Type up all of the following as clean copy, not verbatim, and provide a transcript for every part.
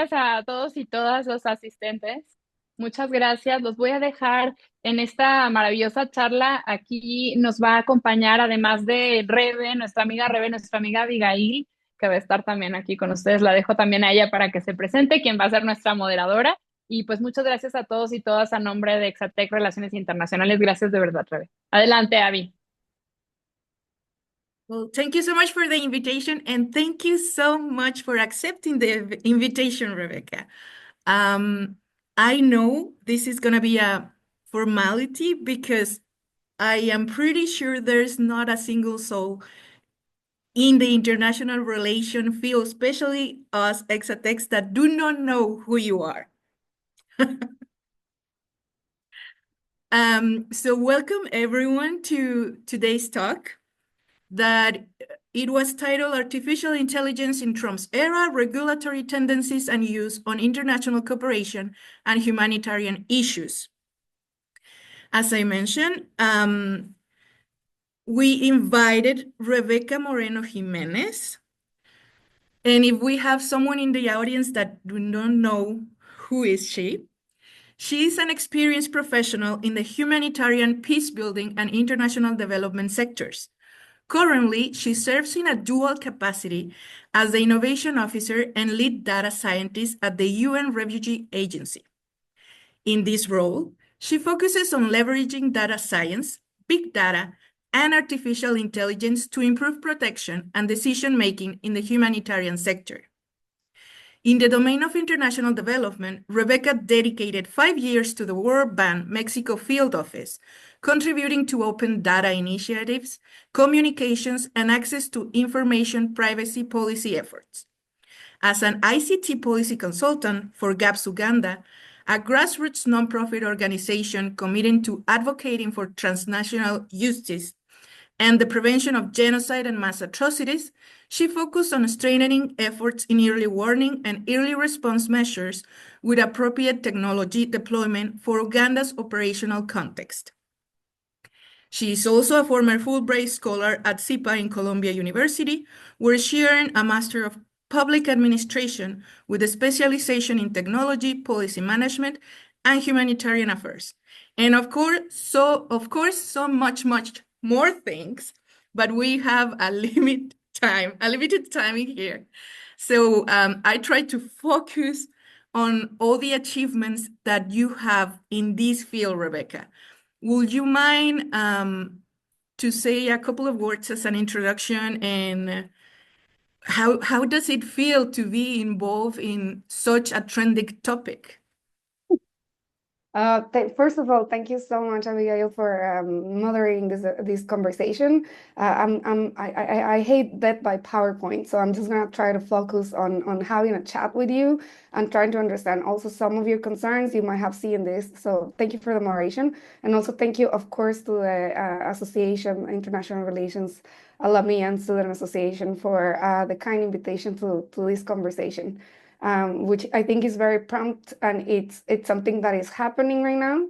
gracias a todos y todas los asistentes. Muchas gracias. Los voy a dejar en esta maravillosa charla. Aquí nos va a acompañar, además de Rebe, nuestra amiga Abigail, que va a estar también aquí con ustedes. La dejo también a ella para que se presente, quien va a ser nuestra moderadora. Y pues muchas gracias a todos y todas a nombre de Exatec Relaciones Internacionales. Gracias de verdad, Rebe. Adelante, Abby. Well, thank you so much for the invitation, and thank you so much for accepting the invitation, Rebecca. I know this is going to be a formality because I am pretty sure there's not a single soul in the international relation field, especially us exatecs, that do not know who you are. So welcome everyone to today's talk that it was titled Artificial Intelligence in Trump's Era, Regulatory Tendencies and Use on International Cooperation and Humanitarian Issues. As I mentioned, we invited Rebeca Moreno Jiménez. And if we have someone in the audience that do not know who is she is an experienced professional in the humanitarian, peace building, and international development sectors. Currently, she serves in a dual capacity as the Innovation Officer and Lead Data Scientist at the UN Refugee Agency. In this role, she focuses on leveraging data science, big data, and artificial intelligence to improve protection and decision-making in the humanitarian sector. In the domain of international development, Rebecca dedicated 5 years to the World Bank Mexico Field Office, contributing to open data initiatives, communications, and access to information privacy policy efforts. As an ICT policy consultant for GAPS Uganda, a grassroots nonprofit organization committed to advocating for transnational justice and the prevention of genocide and mass atrocities, she focused on strengthening efforts in early warning and early response measures with appropriate technology deployment for Uganda's operational context. She is also a former Fulbright scholar at SIPA in Columbia University, where she earned a Master of Public Administration with a specialization in technology, policy management, and humanitarian affairs. And of course, so much more things, but we have a limited time in here. So I try to focus on all the achievements that you have in this field, Rebecca. Would you mind to say a couple of words as an introduction, and how does it feel to be involved in such a trending topic? First of all, thank you so much, Abigail, for moderating this conversation. I hate that by PowerPoint, so I'm just gonna try to focus on having a chat with you and trying to understand also some of your concerns you might have seen this. So thank you for the moderation, and also thank you, of course, to the Association International Relations Alumni and Student Association for the kind invitation to this conversation. Which I think is very prompt, and it's something that is happening right now.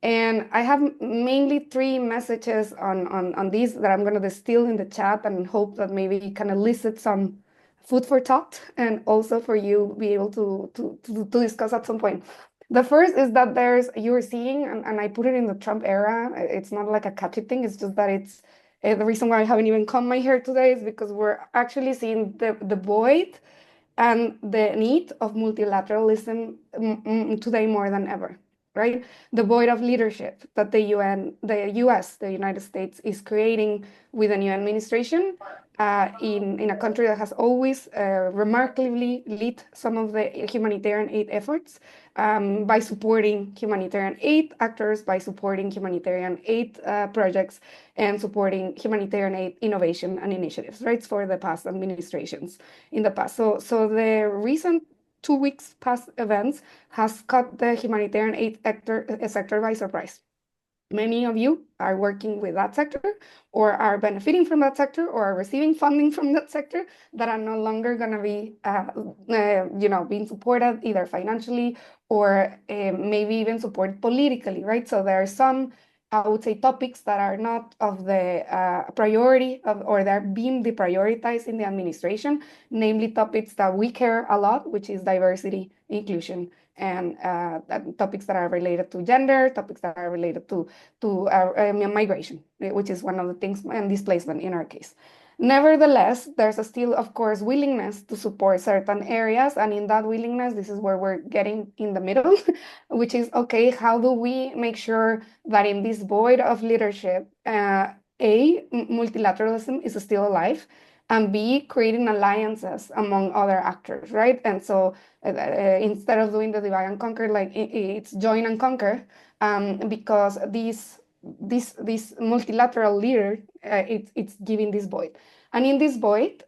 And I have mainly 3 messages on these that I'm going to distill in the chat and hope that maybe you can elicit some food for thought and also for you be able to discuss at some point. The first is that you're seeing, and I put it in the Trump era, it's not like a catchy thing, it's just that it's the reason why I haven't even combed my hair today is because we're actually seeing the void and the need of multilateralism today more than ever, right? The void of leadership that the US, the United States, is creating with the new administration in a country that has always remarkably led some of the humanitarian aid efforts by supporting humanitarian aid actors, by supporting humanitarian aid projects, and supporting humanitarian aid innovation and initiatives, right, for the past administrations in the past. So the recent 2 weeks past events has caught the humanitarian aid sector by surprise. Many of you are working with that sector or are benefiting from that sector or are receiving funding from that sector that are no longer going to be, being supported either financially or maybe even supported politically, right? So there are some I would say, topics that are not of the priority of, or they're being deprioritized in the administration, namely topics that we care a lot, which is diversity, inclusion, and topics that are related to gender, topics that are related to migration, which is one of the things, and displacement in our case. Nevertheless, there's still, of course, willingness to support certain areas, and in that willingness, this is where we're getting in the middle, which is, okay, how do we make sure that in this void of leadership, multilateralism is still alive, and B, creating alliances among other actors, right? And so instead of doing the divide and conquer, like it's join and conquer, because this multilateral leader, it's giving this void. And in this void,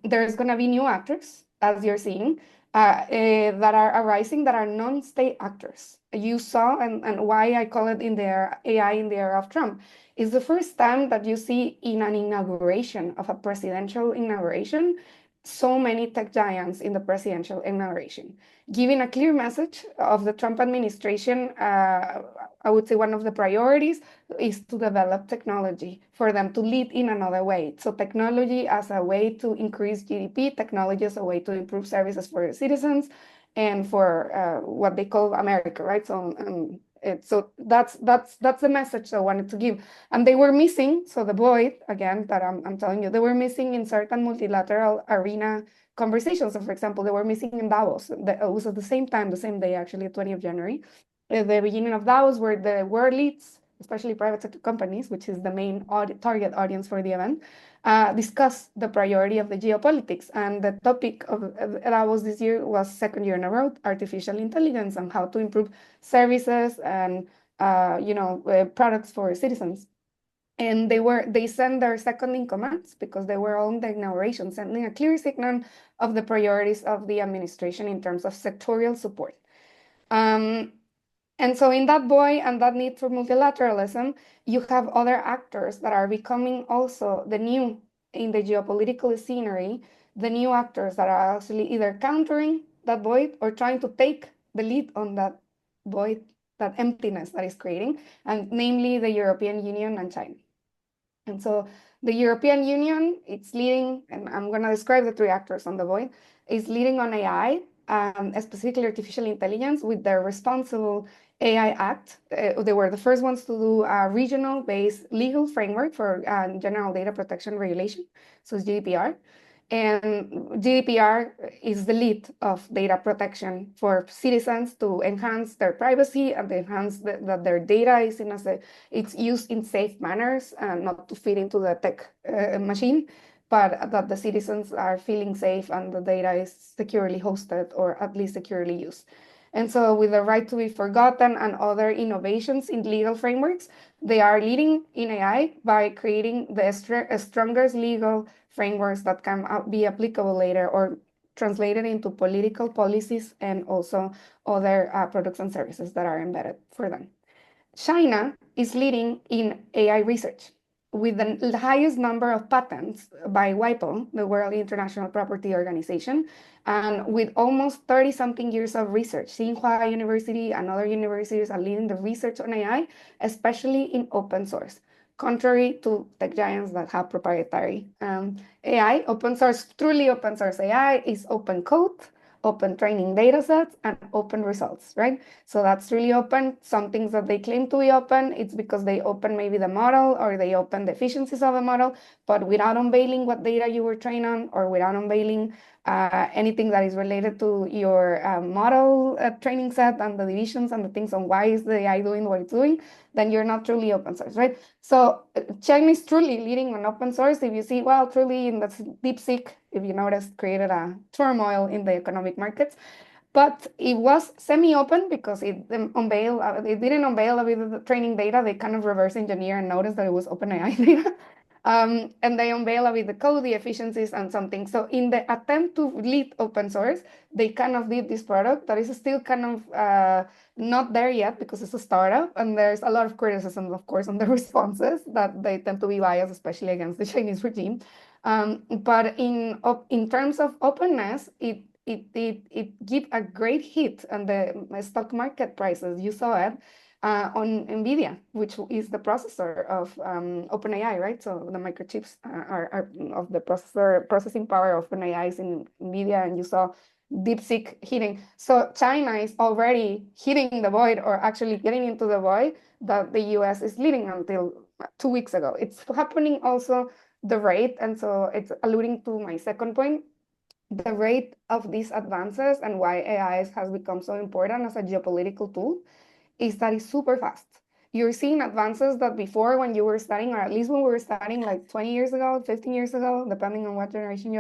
there's going to be new actors, as you're seeing, that are arising that are non-state actors. You saw, and why I call it in the AI in the era of Trump, is the first time that you see in an inauguration of a presidential inauguration, so many tech giants in the presidential inauguration, giving a clear message of the Trump administration. I would say one of the priorities is to develop technology for them to lead in another way. So technology as a way to increase GDP, technology as a way to improve services for citizens and for what they call America, right? So that's the message I wanted to give. And they were missing, so the void, again, that I'm telling you, they were missing in certain multilateral arena conversations. So for example, they were missing in Davos. It was at the same time, the same day, actually, 20th of January. At the beginning of Davos, where the world leads, especially private sector companies, which is the main target audience for the event, discuss the priority of the geopolitics. And the topic of Davos this year was, second year in a row, artificial intelligence and how to improve services and products for citizens. And they sent their second in commands because they were on the inauguration, sending a clear signal of the priorities of the administration in terms of sectorial support. And so in that void and that need for multilateralism, you have other actors that are becoming also the new in the geopolitical scenery, the new actors that are actually either countering that void or trying to take the lead on that void, that emptiness that is creating, and namely the European Union and China. And so the European Union, it's leading, and I'm going to describe the three actors on the void, is leading on AI, specifically artificial intelligence, with their responsible AI Act. They were the first ones to do a regional-based legal framework for General Data Protection Regulation, so it's GDPR. And GDPR is the lead of data protection for citizens to enhance their privacy and to enhance that their data is it's used in safe manners and not to fit into the tech machine, but that the citizens are feeling safe and the data is securely hosted or at least securely used. And so with the right to be forgotten and other innovations in legal frameworks, they are leading in AI by creating the strongest legal frameworks that can be applicable later or translated into political policies and also other products and services that are embedded for them. China is leading in AI research with the highest number of patents by WIPO, the World International Property Organization, and with almost 30-something years of research. Tsinghua University and other universities are leading the research on AI, especially in open source, contrary to tech giants that have proprietary AI. Open source, truly open source AI is open code, open training data sets, and open results, right? So that's really open. Some things that they claim to be open, it's because they open maybe the model or they open the efficiencies of the model, but without unveiling what data you were trained on or without unveiling anything that is related to your model training set and the divisions and the things on why is the AI doing what it's doing, then you're not truly open source, right? So China is truly leading on open source. If you see, well, truly in the DeepSeek, if you noticed, created a turmoil in the economic markets. But it was semi-open because it didn't unveil a bit of the training data. They kind of reverse engineer and noticed that it was OpenAI data. And they unveil a bit the code, the efficiencies, and something. So in the attempt to lead open source, they kind of did this product that is still kind of not there yet because it's a startup. And there's a lot of criticism, of course, on the responses that they tend to be biased, especially against the Chinese regime. But in terms of openness, it gave a great hit on the stock market prices. You saw it. on NVIDIA, which is the processor of OpenAI, right? So the microchips are of the processing power of OpenAI is in NVIDIA, and you saw DeepSeek hitting. So China is already hitting the void, or actually getting into the void that the US is leading until 2 weeks ago. It's happening also the rate, and so it's alluding to my second point, the rate of these advances and why AI has become so important as a geopolitical tool is that it's super fast. You're seeing advances that before, when you were studying, or at least when we were studying like 20 years ago, 15 years ago, depending on what generation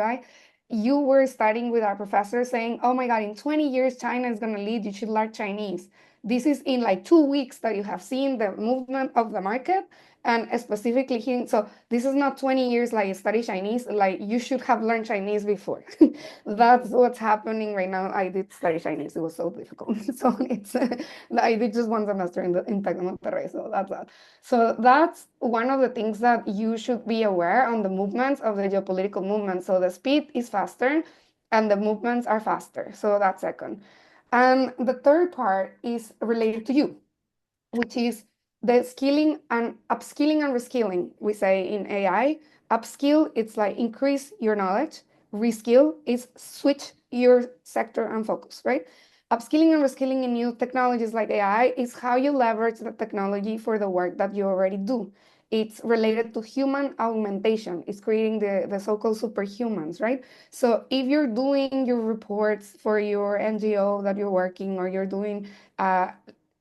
you were studying with our professor saying, oh my God, in 20 years, China is going to lead, you should learn Chinese. This is in like 2 weeks that you have seen the movement of the market, and specifically here. So this is not 20 years like you study Chinese, like you should have learned Chinese before. That's what's happening right now. I did study Chinese. It was so difficult. So I did just 1 semester in Tec de Monterrey. So that's that. So that's one of the things that you should be aware on the movements of the geopolitical movement. So the speed is faster and the movements are faster. So that's second. And the third part is related to you, which is the skilling and upskilling and reskilling. We say in AI, upskill, it's like increase your knowledge. Reskill is switch your sector and focus, right? Upskilling and reskilling in new technologies like AI is how you leverage the technology for the work that you already do. It's related to human augmentation. It's creating the so-called superhumans, right? So if you're doing your reports for your NGO that you're working, or you're doing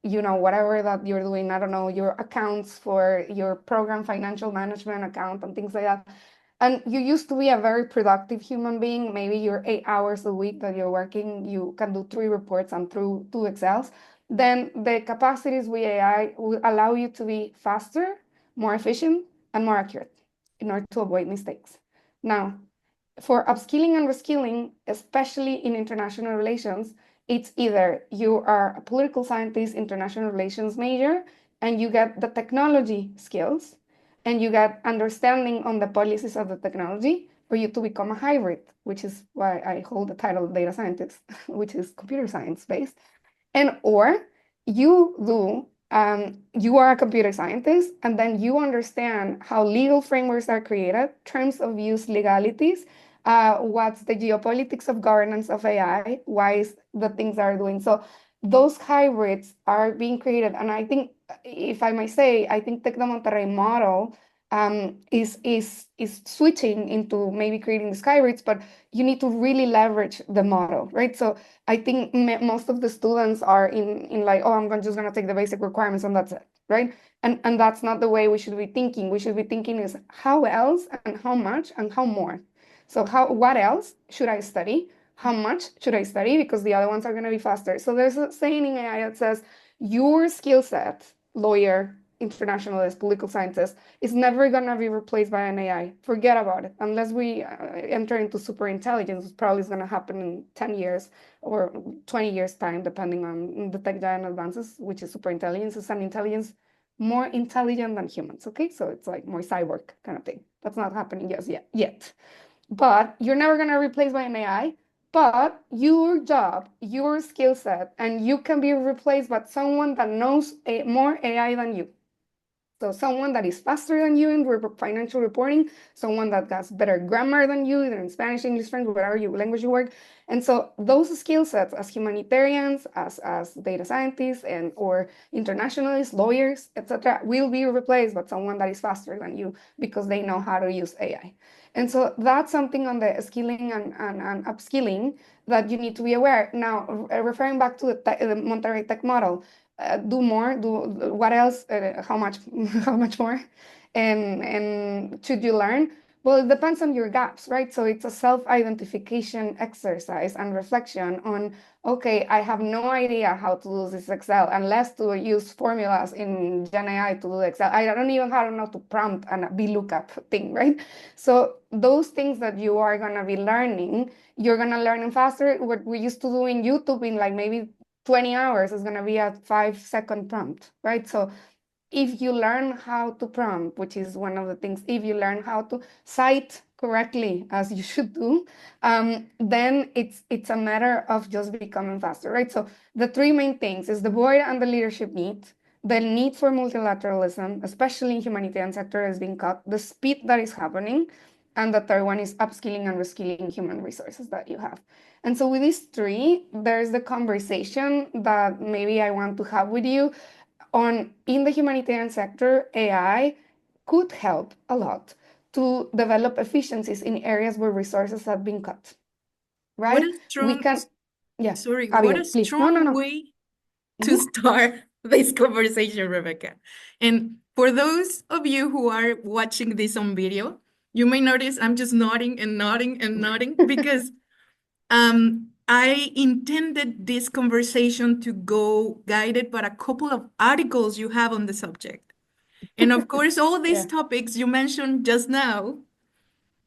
whatever that you're doing, I don't know, your accounts for your program, financial management account and things like that. And you used to be a very productive human being. Maybe you're 8 hours a week that you're working, you can do 3 reports and through 2 Excels. Then the capacities with AI will allow you to be faster, more efficient, and more accurate in order to avoid mistakes. Now, for upskilling and reskilling, especially in international relations, it's either you are a political scientist, international relations major, and you get the technology skills, and you get understanding on the policies of the technology, for you to become a hybrid, which is why I hold the title of data scientist, which is computer science based. And or you are a computer scientist, and then you understand how legal frameworks are created, terms of use legalities, what's the geopolitics of governance of AI, why is the things are doing. So those hybrids are being created. And I think, if I may say, I think Tec de Monterrey model is switching into maybe creating these hybrids, but you need to really leverage the model, right? So I think most of the students are in like, oh, I'm just gonna take the basic requirements and that's it, right? And that's not the way we should be thinking. We should be thinking is how else and how much and how more. So what else should I study? How much should I study? Because the other ones are gonna be faster. So there's a saying in AI that says your skill set, lawyer, internationalist, political scientist, is never gonna be replaced by an AI. Forget about it. Unless we enter into super intelligence, which probably is gonna happen in 10 years or 20 years time, depending on the tech giant advances, which is super intelligence. It's an intelligence more intelligent than humans, okay? So it's like more cyborg kind of thing. That's not happening yet. But you're never gonna replace by an AI. But your job, your skill set, and you can be replaced by someone that knows more AI than you. So someone that is faster than you in financial reporting, someone that has better grammar than you, either in Spanish, English, French, whatever language you work. And so those skill sets as humanitarians, as data scientists, and or internationalists, lawyers, etc., will be replaced by someone that is faster than you because they know how to use AI. And so that's something on the skilling and upskilling that you need to be aware. Now, referring back to the Monterrey Tech model, do more, do what else, how much more, and should you learn? Well, it depends on your gaps, right? So it's a self-identification exercise and reflection on, okay, I have no idea how to do this Excel unless to use formulas in Gen AI to do Excel. I don't even know how to prompt and VLOOKUP thing, right? So those things that you are gonna be learning, you're gonna learn them faster. What we used to do in YouTube in like maybe 20 hours is going to be a 5-second prompt, right? So if you learn how to prompt, which is one of the things, if you learn how to cite correctly, as you should do, then it's a matter of just becoming faster, right? So the 3 main things is the board and the leadership need. the need for multilateralism, especially in humanitarian sector, is being cut, the speed that is happening, and the third one is upskilling and reskilling human resources that you have. And so with these three, there's the conversation that maybe I want to have with you on, in the humanitarian sector, AI could help a lot to develop efficiencies in areas where resources have been cut, right? What a strong, We can, yeah, sorry, Abigail, what a please. strong way to start this conversation, Rebecca. And for those of you who are watching this on video, you may notice I'm just nodding and nodding and nodding because I intended this conversation to go guided by a couple of articles you have on the subject. And of course, all these topics you mentioned just now,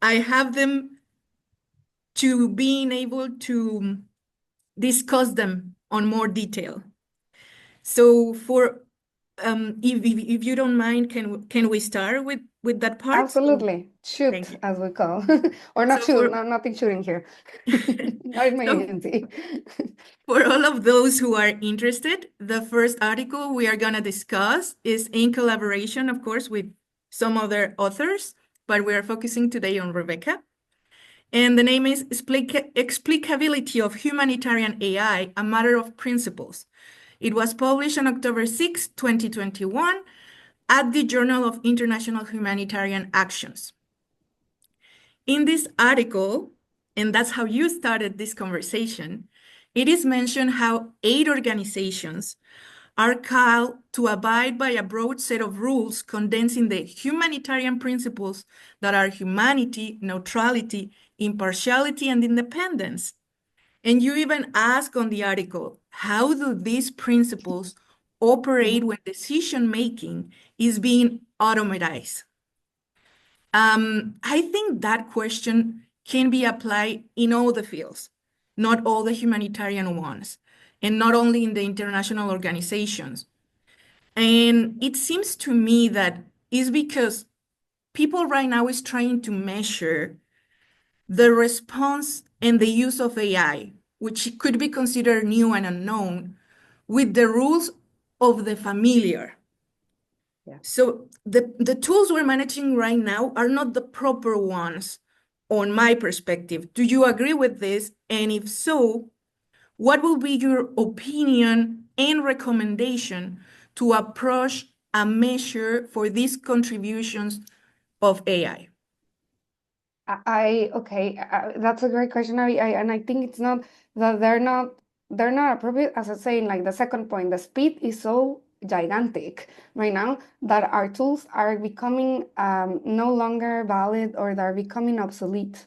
I have them to being able to discuss them on more detail. So for if you don't mind, can we start with that part? Absolutely. Shoot, as we call. Or not shoot, nothing shooting here. Not in my agency. For all of those who are interested, the first article we are going to discuss is in collaboration, of course, with some other authors, but we are focusing today on Rebecca. And the name is Explicability of Humanitarian AI, a Matter of Principles. It was published on October 6, 2021 at the Journal of International Humanitarian Actions. In this article, and that's how you started this conversation, it is mentioned how 8 organizations are called to abide by a broad set of rules condensing the humanitarian principles that are humanity, neutrality, impartiality, and independence. And you even ask on the article, how do these principles operate when decision-making is being automatized? I think that question can be applied in all the fields, not all the humanitarian ones, and not only in the international organizations. And it seems to me that it's because people right now is trying to measure the response and the use of AI, which could be considered new and unknown, with the rules of the familiar. So the tools we're managing right now are not the proper ones on my perspective. Do you agree with this? And if so, what will be your opinion and recommendation to approach a measure for these contributions of AI? Okay, that's a great question, Abby. And I think it's not that they're not appropriate. As I was saying, like the second point, the speed is so gigantic right now that our tools are becoming no longer valid, or they're becoming obsolete.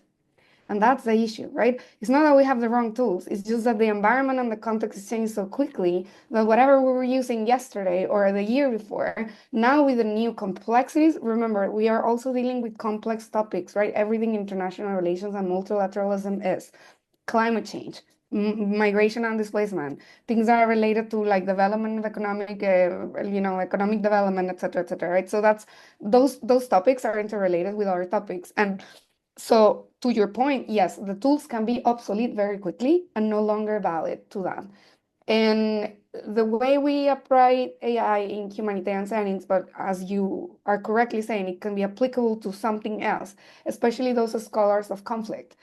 And that's the issue, right? It's not that we have the wrong tools. It's just that the environment and the context is changing so quickly that whatever we were using yesterday or the year before, now with the new complexities, remember, we are also dealing with complex topics, right? Everything international relations and multilateralism is climate change, migration and displacement, things that are related to like development of economic, economic development, et cetera, right? So that's those topics are interrelated with other topics. And so to your point, yes, the tools can be obsolete very quickly and no longer valid to that. And the way we apply AI in humanitarian settings, but as you are correctly saying, it can be applicable to something else, especially those scholars of conflict.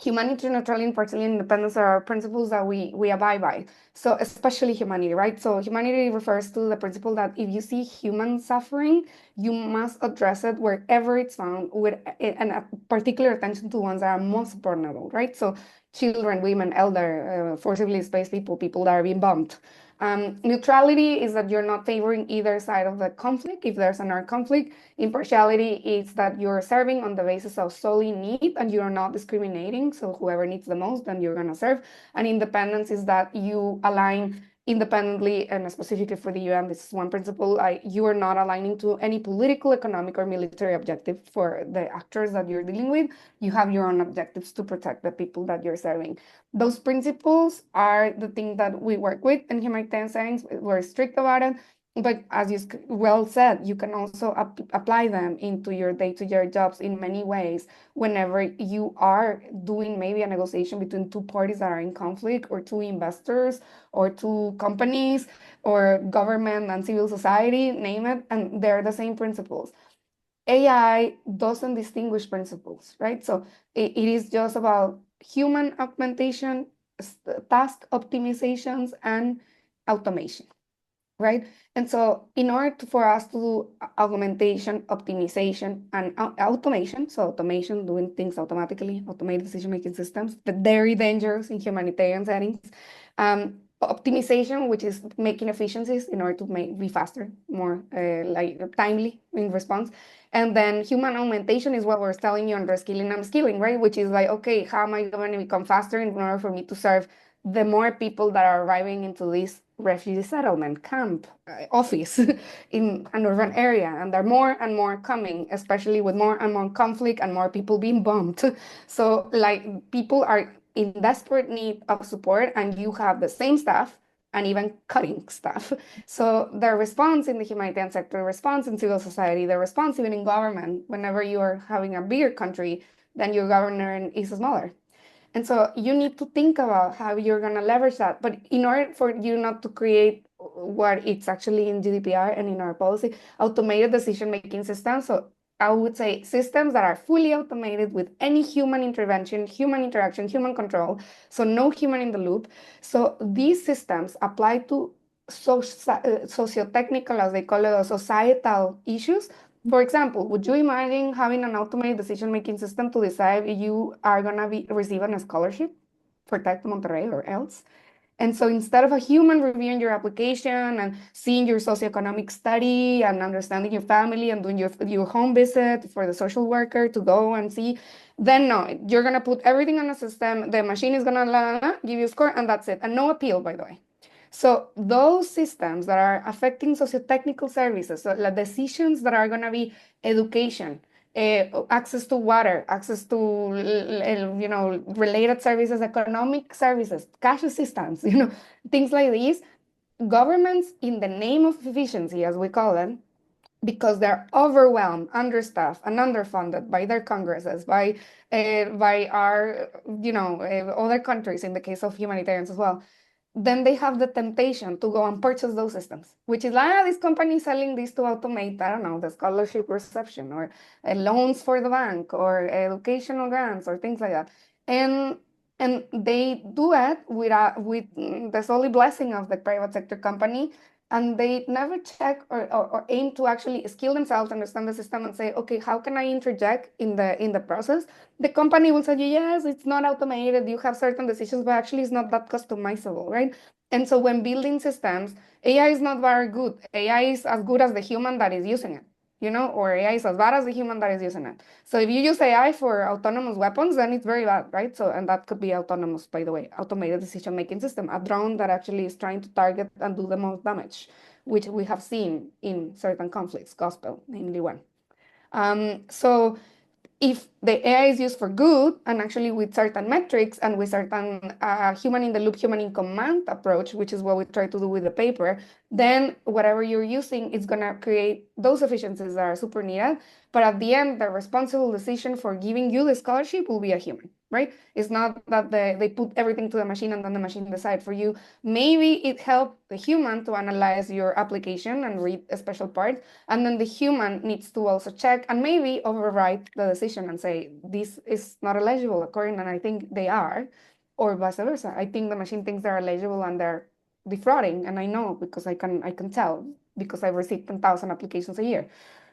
Humanity, neutrality, impartiality, and independence are principles that we abide by. So especially humanity, right? So humanity refers to the principle that if you see human suffering, you must address it wherever it's found, with a particular attention to ones that are most vulnerable, right? So children, women, elder, forcibly displaced people, people that are being bombed. Neutrality is that you're not favoring either side of the conflict if there's an armed conflict. Impartiality is that you're serving on the basis of solely need and you're not discriminating. So whoever needs the most, then you're going to serve. And independence is that you align independently, and specifically for the UN, this is one principle, you are not aligning to any political, economic, or military objective for the actors that you're dealing with. You have your own objectives to protect the people that you're serving. Those principles are the thing that we work with in humanitarian settings. We're strict about it. But as you well said, you can also apply them into your day-to-day jobs in many ways whenever you are doing maybe a negotiation between two parties that are in conflict, or two investors, or two companies, or government and civil society, name it, and they're the same principles. AI doesn't distinguish principles, right? So it is just about human augmentation, task optimizations, and automation, right? And so in order for us to do augmentation, optimization, and automation, so automation, doing things automatically, automated decision-making systems, but very dangerous in humanitarian settings. Optimization, which is making efficiencies in order to be faster, more like timely in response. And then human augmentation is what we're telling you on reskilling and skilling, right? Which is like, okay, how am I going to become faster in order for me to serve the more people that are arriving into this refugee settlement camp office in an urban area, and there are more and more coming, especially with more and more conflict and more people being bombed. So like people are in desperate need of support, and you have the same staff and even cutting staff. So the response in the humanitarian sector, the response in civil society, the response even in government, whenever you are having a bigger country, then your governor is smaller. And so you need to think about how you're going to leverage that. But in order for you not to create what it's actually in GDPR and in our policy, automated decision-making systems. So I would say systems that are fully automated with any human intervention, human interaction, human control. So no human in the loop. So these systems apply to socio-technical, as they call it, or societal issues. For example, would you imagine having an automated decision-making system to decide if you are going to be receiving a scholarship for Tech Monterrey or else? And so instead of a human reviewing your application and seeing your socioeconomic study and understanding your family and doing your home visit for the social worker to go and see, then no, you're going to put everything on a system. The machine is going to give you a score, and that's it. And no appeal, by the way. So those systems that are affecting socio-technical services, so the decisions that are going to be education, access to water, access to related services, economic services, cash assistance, things like these, governments, in the name of efficiency, as we call them, because they're overwhelmed, understaffed, and underfunded by their congresses, by our other countries, in the case of humanitarians as well, then they have the temptation to go and purchase those systems, which is like, this company is selling this to automate, I don't know, the scholarship reception, or loans for the bank, or educational grants, or things like that. And they do it with the solid blessing of the private sector company, and they never check or aim to actually skill themselves, understand the system, and say, okay, how can I interject in the process? The company will say, yes, it's not automated, you have certain decisions, but actually it's not that customizable, right? And so when building systems, AI is not very good. AI is as good as the human that is using it, or AI is as bad as the human that is using it. So if you use AI for autonomous weapons, then it's very bad, right? So, and that could be autonomous, by the way, automated decision-making system, a drone that actually is trying to target and do the most damage, which we have seen in certain conflicts, gospel, namely one. So if the AI is used for good, and actually with certain metrics and with certain human in the loop, human in command approach, which is what we try to do with the paper, then whatever you're using is going to create those efficiencies that are super needed. But at the end, the responsible decision for giving you the scholarship will be a human, right? It's not that they put everything to the machine and then the machine decide for you. Maybe it helped the human to analyze your application and read a special part, and then the human needs to also check and maybe override the decision and say, this is not eligible according, and I think they are, or vice versa. I think the machine thinks they're eligible and they're defrauding, and I know because I can tell because I receive 10,000 applications a year.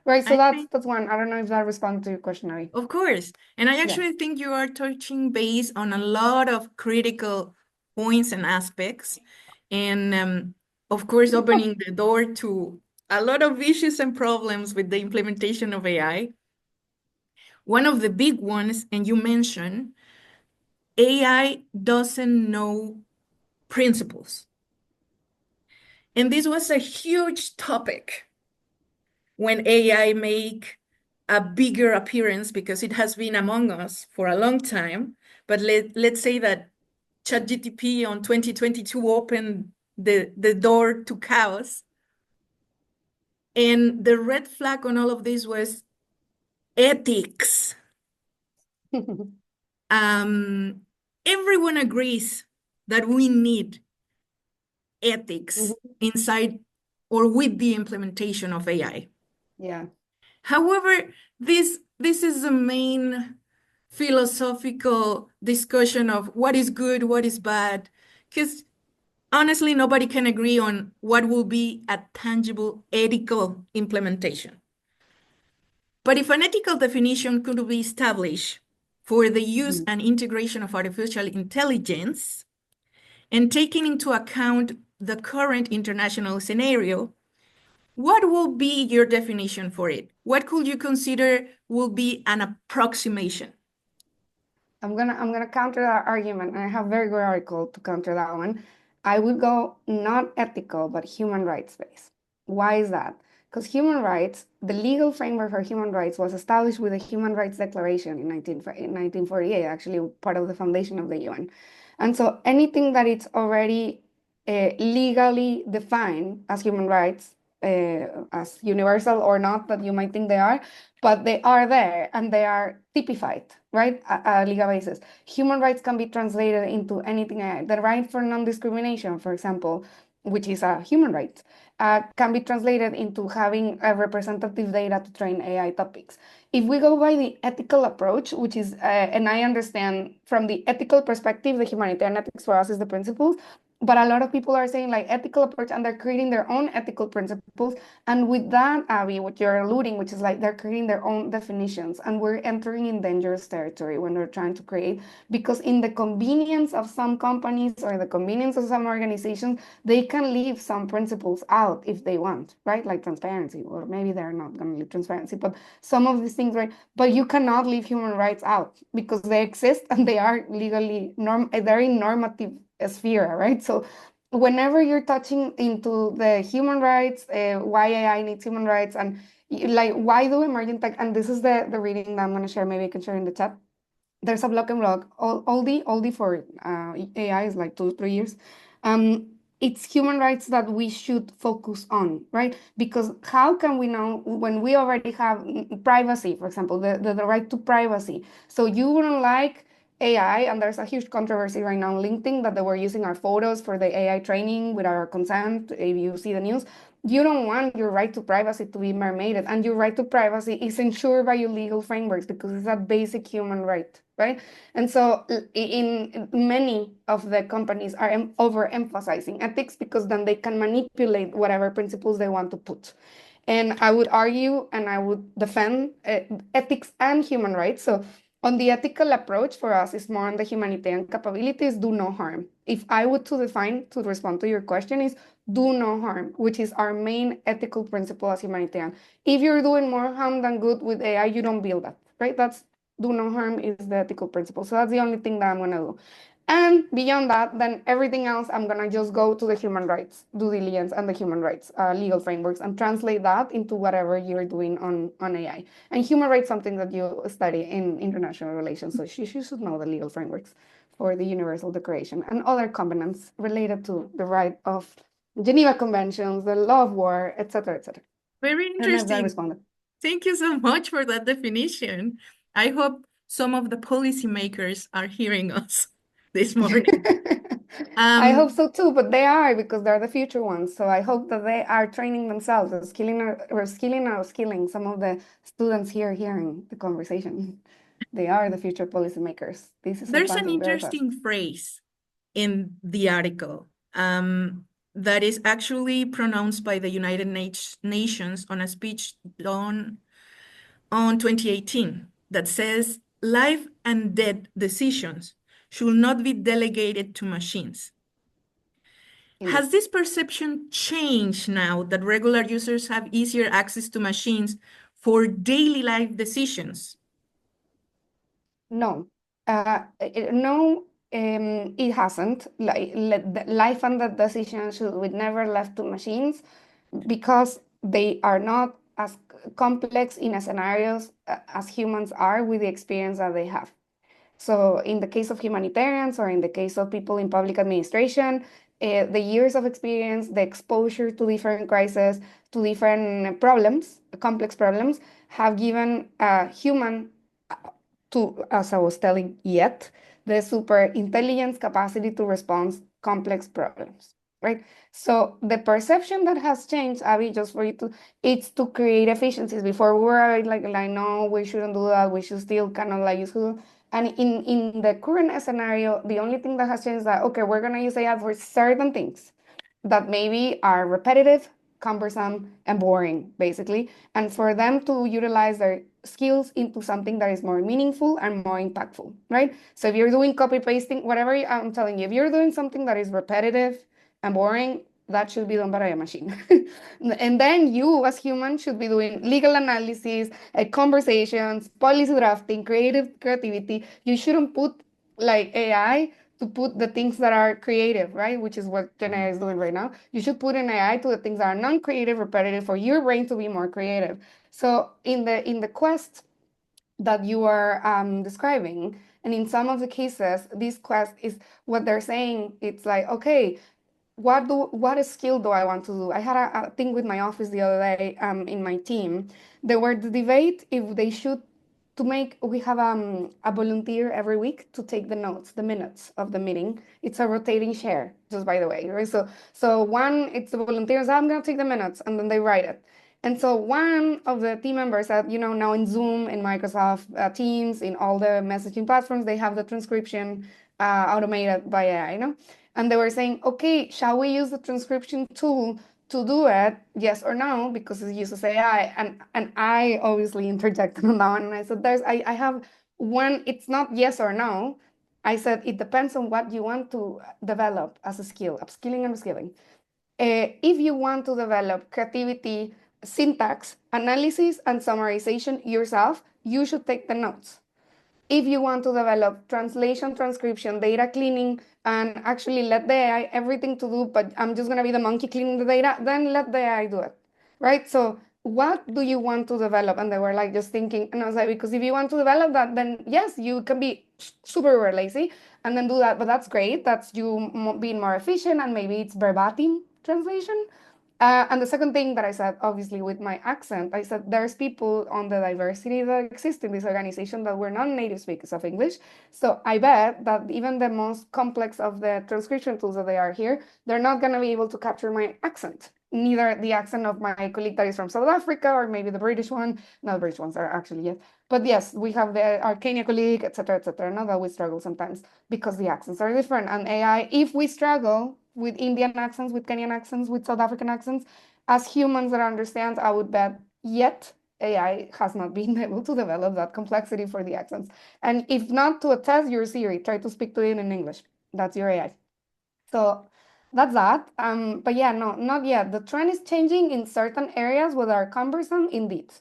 Right, so that's one. I don't know if that responds to your question, Abby. Of course. And I Yeah. actually think you are touching base on a lot of critical points and aspects. And of course, opening the door to a lot of issues and problems with the implementation of AI. One of the big ones, and you mentioned, AI doesn't know principles. And this was a huge topic when AI made a bigger appearance, because it has been among us for a long time. But let's say that ChatGPT on 2022 opened the door to chaos. And the red flag on all of this was ethics. Everyone agrees that we need ethics inside or with the implementation of AI. Yeah. However, this is the main philosophical discussion of what is good, what is bad, because honestly, nobody can agree on what will be a tangible ethical implementation. But if an ethical definition could be established for the use and integration of artificial intelligence, and taking into account the current international scenario, what will be your definition for it? What could you consider will be an approximation? I'm gonna counter that argument, and I have a very good article to counter that one. I would go not ethical, but human rights based. Why is that? Because human rights, the legal framework for human rights was established with the Human Rights Declaration in 1948, actually part of the foundation of the UN. And so anything that it's already legally defined as human rights, as universal or not, that you might think they are, but they are there and they are typified, right, at a legal basis. Human rights can be translated into anything. The right for non-discrimination, for example, which is a human right, can be translated into having a representative data to train AI topics. If we go by the ethical approach, which is, and I understand from the ethical perspective, the humanitarian ethics for us is the principles, but a lot of people are saying like ethical approach, and they're creating their own ethical principles. And with that, Abby, what you're alluding, which is like they're creating their own definitions, and we're entering in dangerous territory when we're trying to create, because in the convenience of some companies or the convenience of some organizations, they can leave some principles out if they want, right? Like transparency, or maybe they're not going to leave transparency, but some of these things, right? But you cannot leave human rights out because they exist and they are legally they're in normative sphere, right? So whenever you're touching into the human rights, why AI needs human rights, and like why do emerging tech, and this is the reading that I'm going to share, maybe I can share in the chat. There's a blog, oldie for AI is like 2-3 years. It's human rights that we should focus on, right? Because how can we know when we already have privacy, for example, the right to privacy? So you wouldn't like AI, and there's a huge controversy right now on LinkedIn that they were using our photos for the AI training with our consent. If you see the news, you don't want your right to privacy to be mermaided, and your right to privacy is ensured by your legal frameworks because it's a basic human right, right? And so in many of the companies are overemphasizing ethics because then they can manipulate whatever principles they want to put. And I would argue and I would defend ethics and human rights. So on the ethical approach for us is more on the humanitarian capabilities, do no harm. If I were to define, to respond to your question, is do no harm, which is our main ethical principle as humanitarian. If you're doing more harm than good with AI, you don't build that, right? That's do no harm is the ethical principle. So that's the only thing that I'm gonna do. And beyond that, then everything else, I'm gonna just go to the human rights due diligence and the human rights legal frameworks and translate that into whatever you're doing on AI. And human rights, something that you study in international relations, so you should know the legal frameworks for the Universal Declaration and other covenants related to the right of Geneva Conventions, the law of war, etc., etc. Very interesting. Thank you so much for that definition. I hope some of the policymakers are hearing us this morning. I hope so too, but they are, because they're the future ones. So I hope that they are training themselves, or skilling some of the students here hearing the conversation. They are the future policymakers. There's an interesting phrase in the article that is actually pronounced by the United Nations on a speech done on 2018 that says life and death decisions should not be delegated to machines. Has this perception changed now that regular users have easier access to machines for daily life decisions? No, no, it hasn't. Life and death decisions should be never left to machines because they are not as complex in a scenarios as humans are with the experience that they have. So in the case of humanitarians or in the case of people in public administration, the years of experience, the exposure to different crises, to different problems, complex problems, have given a human to, as I was telling yet, the super intelligence capacity to respond complex problems, right? So the perception that has changed, Abby, just for you to, it's to create efficiencies. Before we were like no, we shouldn't do that. We should still kind of like use Google. And in the current scenario, the only thing that has changed is that, okay, we're gonna use AI for certain things that maybe are repetitive, cumbersome, and boring, basically. And for them to utilize their skills into something that is more meaningful and more impactful, right? So if you're doing copy pasting, whatever I'm telling you, if you're doing something that is repetitive and boring, that should be done by a machine. And then you, as humans, should be doing legal analysis, conversations, policy drafting, creativity. You shouldn't put like AI to put the things that are creative, right? Which is what Gen AI is doing right now. You should put an AI to the things that are non-creative, repetitive, for your brain to be more creative. So in the quest that you are describing, and in some of the cases, this quest is what they're saying. It's like, okay, what skill do I want to do? I had a thing with my office the other day in my team. They were to debate if they should to make, we have a volunteer every week to take the notes, the minutes of the meeting. It's a rotating share, just by the way, right? So one, it's the volunteers, I'm gonna take the minutes, and then they write it. And so one of the team members said, now in Zoom, in Microsoft Teams, in all the messaging platforms, they have the transcription automated by AI, And they were saying, okay, shall we use the transcription tool to do it, yes or no, because it uses AI. And I obviously interjected on that one. And I said, I have one, it's not yes or no. I said, it depends on what you want to develop as a skill, upskilling and reskilling. If you want to develop creativity, syntax, analysis, and summarization yourself, you should take the notes. If you want to develop translation, transcription, data cleaning, and actually let the AI everything to do, but I'm just going to be the monkey cleaning the data, then let the AI do it, right? So what do you want to develop? And they were like just thinking, and I was like, because if you want to develop that, then yes, you can be super lazy and then do that, but that's great. That's you being more efficient, and maybe it's verbatim translation. And the second thing that I said, obviously with my accent, I said there's people on the diversity that exists in this organization that were not native speakers of English. So I bet that even the most complex of the transcription tools that they are here, they're not going to be able to capture my accent. Neither the accent of my colleague that is from South Africa, or maybe the British one. No, the British ones are actually yet. But yes, we have our Kenya colleague, etc., etc. Now that we struggle sometimes because the accents are different. And AI, if we struggle with Indian accents, with Kenyan accents, with South African accents, as humans that understand, I would bet yet AI has not been able to develop that complexity for the accents. And if not, to attest your Siri, try to speak to it in English. That's your AI. So that's that. But yeah, no, not yet. The trend is changing in certain areas that are cumbersome indeed,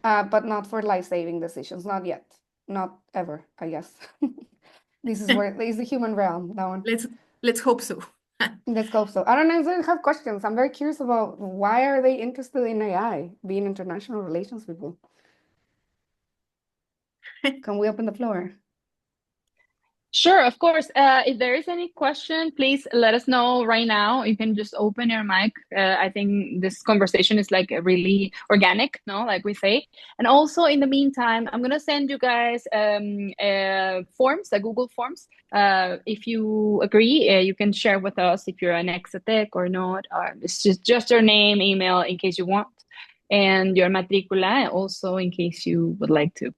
but not for life-saving decisions. Not yet. Not ever, I guess. This is where is the human realm, that one. Let's hope so. Let's hope so. I don't know if they have questions. I'm very curious about why are they interested in AI, being international relations people. Can we open the floor? Sure, of course. If there is any question, please let us know right now. You can just open your mic. I think this conversation is like really organic, no, like we say. And also in the meantime, I'm gonna send you guys forms, the Google Forms. If you agree, you can share with us if you're an exatec or not. It's just your name, email in case you want, and your matricula also in case you would like to.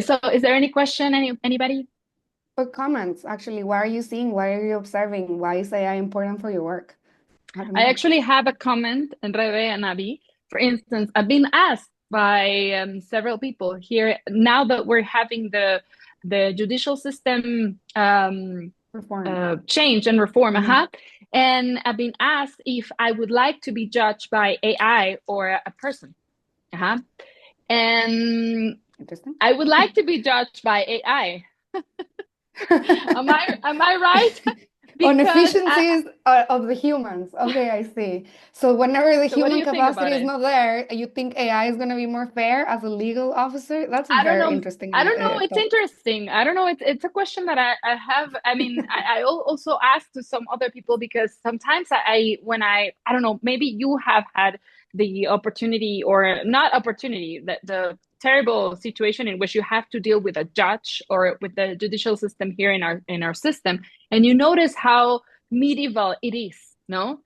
So is there any question, anybody? Or comments, actually. What are you seeing? What are you observing? Why is AI important for your work? I actually have a comment, Rebe and Abby. For instance, I've been asked by several people here, now that we're having the judicial system change and reform, and I've been asked if I would like to be judged by AI or a person. And I would like to be judged by AI. Am I right? On because efficiencies of the humans. Okay, I see. So whenever the so what do human you think about capacity is it? not there, you think AI is going to be more fair as a legal officer? That's a I don't very know. interesting I don't know. It's thought. interesting. I don't know. It's a question that I have. I mean, I also ask to some other people because sometimes when I don't know, maybe you have had the opportunity or not opportunity, the terrible situation in which you have to deal with a judge or with the judicial system here in our system, and you notice how medieval it is, no?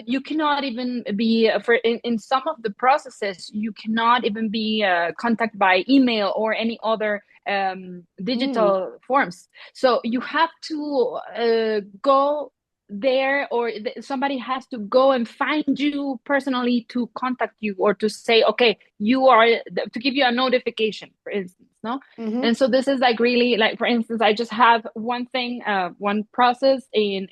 You cannot even be in some of the processes you cannot even be contacted by email or any other digital forms, so you have to go there, or somebody has to go and find you personally to contact you or to say, okay, you are, to give you a notification, for instance, no? And so this is like really, like, for instance, I just have one thing, one process in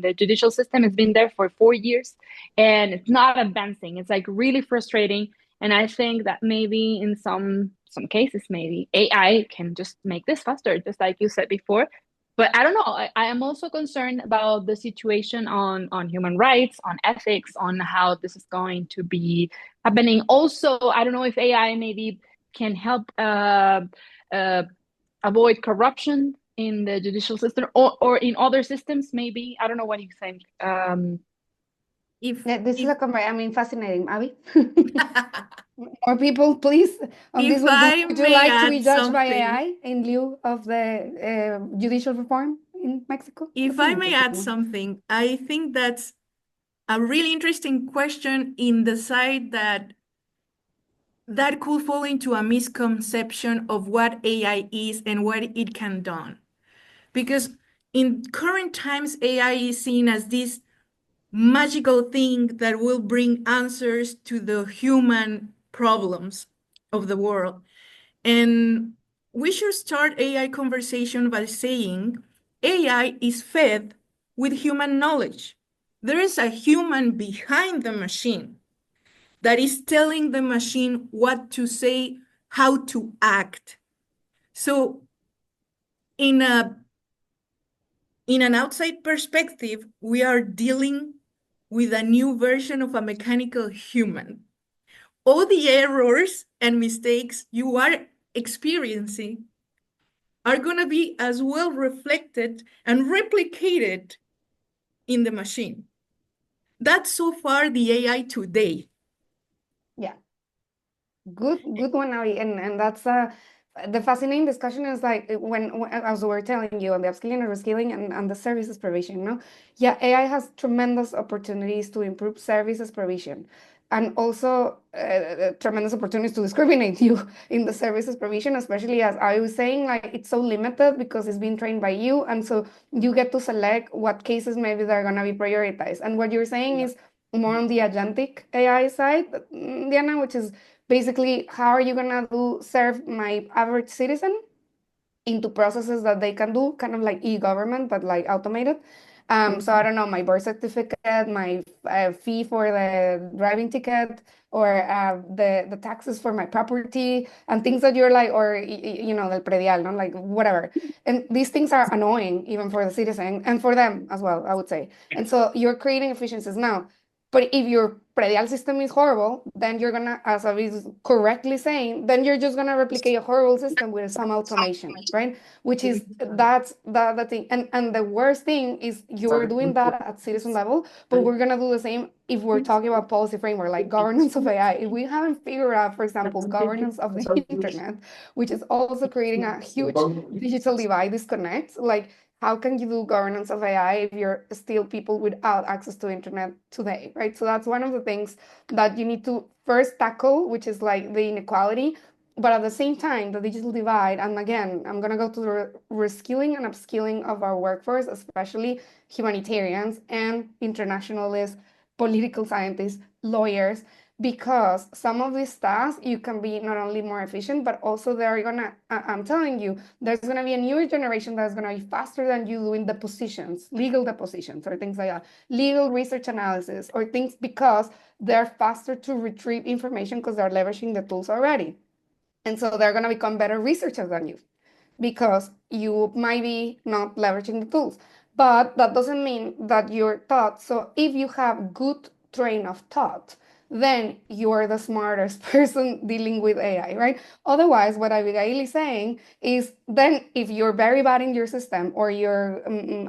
the judicial system. It's been there for 4 years and it's not advancing. It's like really frustrating. And I think that maybe in some cases, maybe AI can just make this faster, just like you said before. But I don't know. I am also concerned about the situation on human rights, on ethics, on how this is going to be happening. Also, I don't know if AI maybe can help avoid corruption in the judicial system or in other systems, maybe. I don't know what you think. This is fascinating, Abby. More people, please, on this If one. I Would you may like to be add judged by something, AI in lieu of the judicial reform in Mexico? if That's an I may interesting add one. something, I think that's a really interesting question in the side that could fall into a misconception of what AI is and what it can do. Because in current times, AI is seen as this magical thing that will bring answers to the human problems of the world. And we should start AI conversation by saying AI is fed with human knowledge. There is a human behind the machine that is telling the machine what to say, how to act. So in an outside perspective, we are dealing with a new version of a mechanical human. All the errors and mistakes you are experiencing are going to be as well reflected and replicated in the machine. That's so far the AI today. Yeah. Good one, Ari. And that's the fascinating discussion is like when as we were telling you on the upskilling and reskilling and the services provision, no? Yeah, AI has tremendous opportunities to improve services provision and also tremendous opportunities to discriminate you in the services provision, especially as I was saying, like it's so limited because it's being trained by you. And so you get to select what cases maybe they're going to be prioritized. And what you're saying is more on the agentic AI side, Diana, which is basically, how are you gonna serve my average citizen into processes that they can do, kind of like e-government, but like automated. So I don't know, my birth certificate, my fee for the driving ticket, or the taxes for my property, and things that you're like, or you know, the predial, no, like whatever. And these things are annoying even for the citizen and for them as well, I would say. And so you're creating efficiencies now. But if your predial system is horrible, then you're gonna, as I was correctly saying, then you're just gonna replicate a horrible system with some automation, right? Which is that's the thing. And the worst thing is you're doing that at citizen level, but we're gonna do the same if we're talking about policy framework, like governance of AI. If we haven't figured out, for example, governance of the internet, which is also creating a huge digital divide, disconnect, like how can you do governance of AI if you're still people without access to internet today, right? So that's one of the things that you need to first tackle, which is like the inequality, but at the same time, the digital divide. And again, I'm going to go to the reskilling and upskilling of our workforce, especially humanitarians and internationalists, political scientists, lawyers, because some of these tasks you can be not only more efficient, but also they're gonna, I'm telling you, there's gonna be a newer generation that's gonna be faster than you doing depositions, legal depositions, or things like that, legal research analysis, or things, because they're faster to retrieve information because they're leveraging the tools already. And so they're gonna become better researchers than you because you might be not leveraging the tools. But that doesn't mean that your thought, so if you have good train of thought, then you're the smartest person dealing with AI, right? Otherwise, what Abigail is saying is then if you're very bad in your system or your,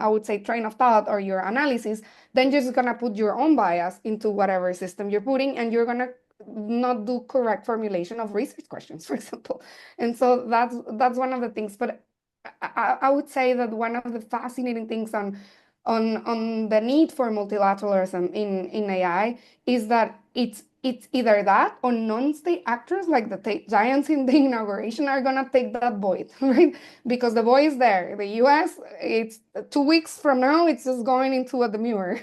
I would say, train of thought or your analysis, then you're just gonna put your own bias into whatever system you're putting, and you're gonna not do correct formulation of research questions, for example. And so that's one of the things. But I would say that one of the fascinating things on the need for multilateralism in AI is that it's either that or non-state actors like the tech giants in the inauguration are gonna take that void, right? Because the void is there. The US, it's 2 weeks from now, it's just going into a demure,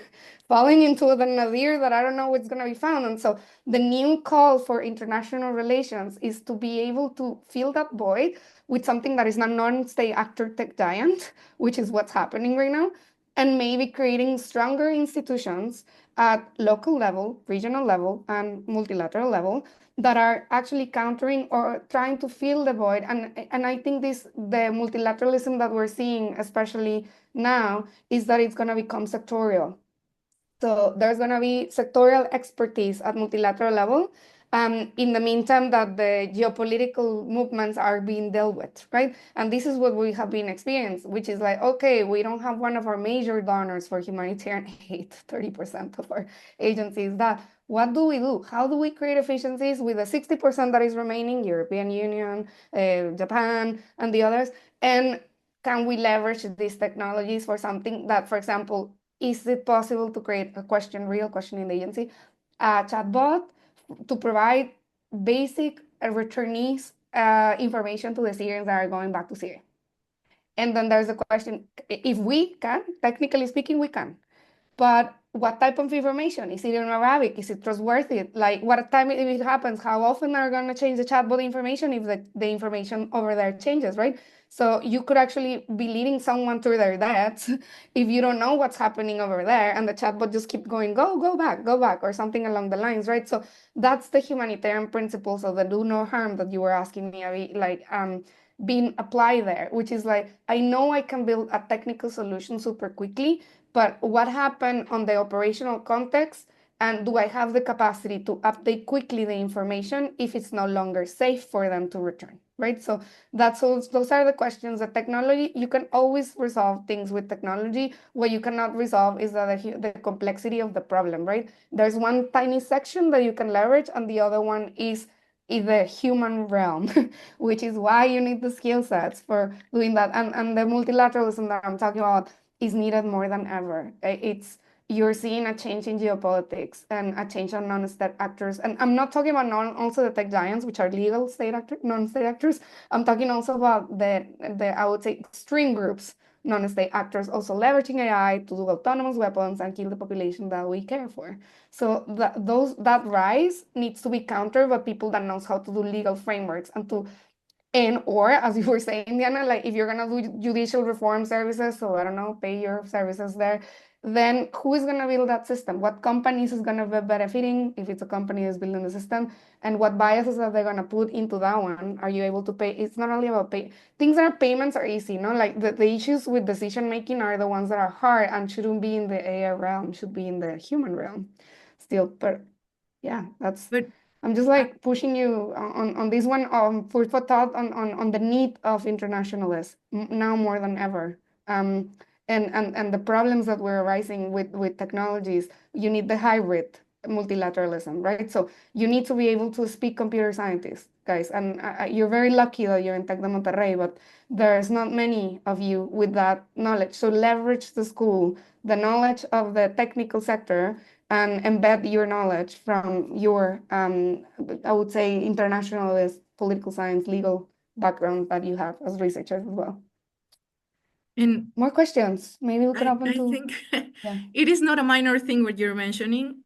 falling into the nadir that I don't know what's gonna be found. And so the new call for international relations is to be able to fill that void with something that is a non-state actor tech giant, which is what's happening right now, and maybe creating stronger institutions at local level, regional level, and multilateral level that are actually countering or trying to fill the void. And I think the multilateralism that we're seeing, especially now, is that it's going to become sectorial. So there's going to be sectorial expertise at multilateral level. In the meantime, that the geopolitical movements are being dealt with, right? And this is what we have been experiencing, which is like, okay, we don't have one of our major donors for humanitarian aid, 30% of our agencies. That what do we do? How do we create efficiencies with the 60% that is remaining, European Union, Japan, and the others? And can we leverage these technologies for something that, for example, is it possible to create a real question in the agency, a chatbot to provide basic returnees information to the Syrians that are going back to Syria? And then there's the question, if we can, technically speaking, we can. But what type of information? Is it in Arabic? Is it trustworthy? Like, what time it happens? How often are going to change the chatbot information if the information over there changes, right? So you could actually be leading someone to their deaths if you don't know what's happening over there, and the chatbot just keep going, go back, or something along the lines, right? So that's the humanitarian principles of the do no harm that you were asking me, Abby, like being applied there, which is like, I know I can build a technical solution super quickly, but what happened on the operational context, and do I have the capacity to update quickly the information if it's no longer safe for them to return, right? So those are the questions. The technology, you can always resolve things with technology. What you cannot resolve is the complexity of the problem, right? There's one tiny section that you can leverage, and the other one is in the human realm, which is why you need the skill sets for doing that. And the multilateralism that I'm talking about is needed more than ever. You're seeing a change in geopolitics and a change on non-state actors. And I'm not talking about also the tech giants, which are legal non-state actors. I'm talking also about the I would say extreme groups, non-state actors, also leveraging AI to do autonomous weapons and kill the population that we care for. So that rise needs to be countered by people that knows how to do legal frameworks or as you were saying, Diana, like if you're gonna do judicial reform services, so I don't know, pay your services there, then who is gonna build that system? What companies is gonna be benefiting if it's a company that's building the system? And what biases are they gonna put into that one? Are you able to pay? It's not only about pay. Payments are easy, no? Like the issues with decision making are the ones that are hard and shouldn't be in the AI realm, should be in the human realm still. But yeah, I'm just like pushing you on this one for thought on the need of internationalists now more than ever. And the problems that we're arising with technologies, you need the hybrid multilateralism, right? So you need to be able to speak computer scientists, guys. And you're very lucky that you're in Tec de Monterrey, but there's not many of you with that knowledge. So leverage the school, the knowledge of the technical sector, and embed your knowledge from your, I would say, internationalist, political science, legal background that you have as researchers as well. And more questions. Maybe we can open to. I think it is not a minor thing what you're mentioning,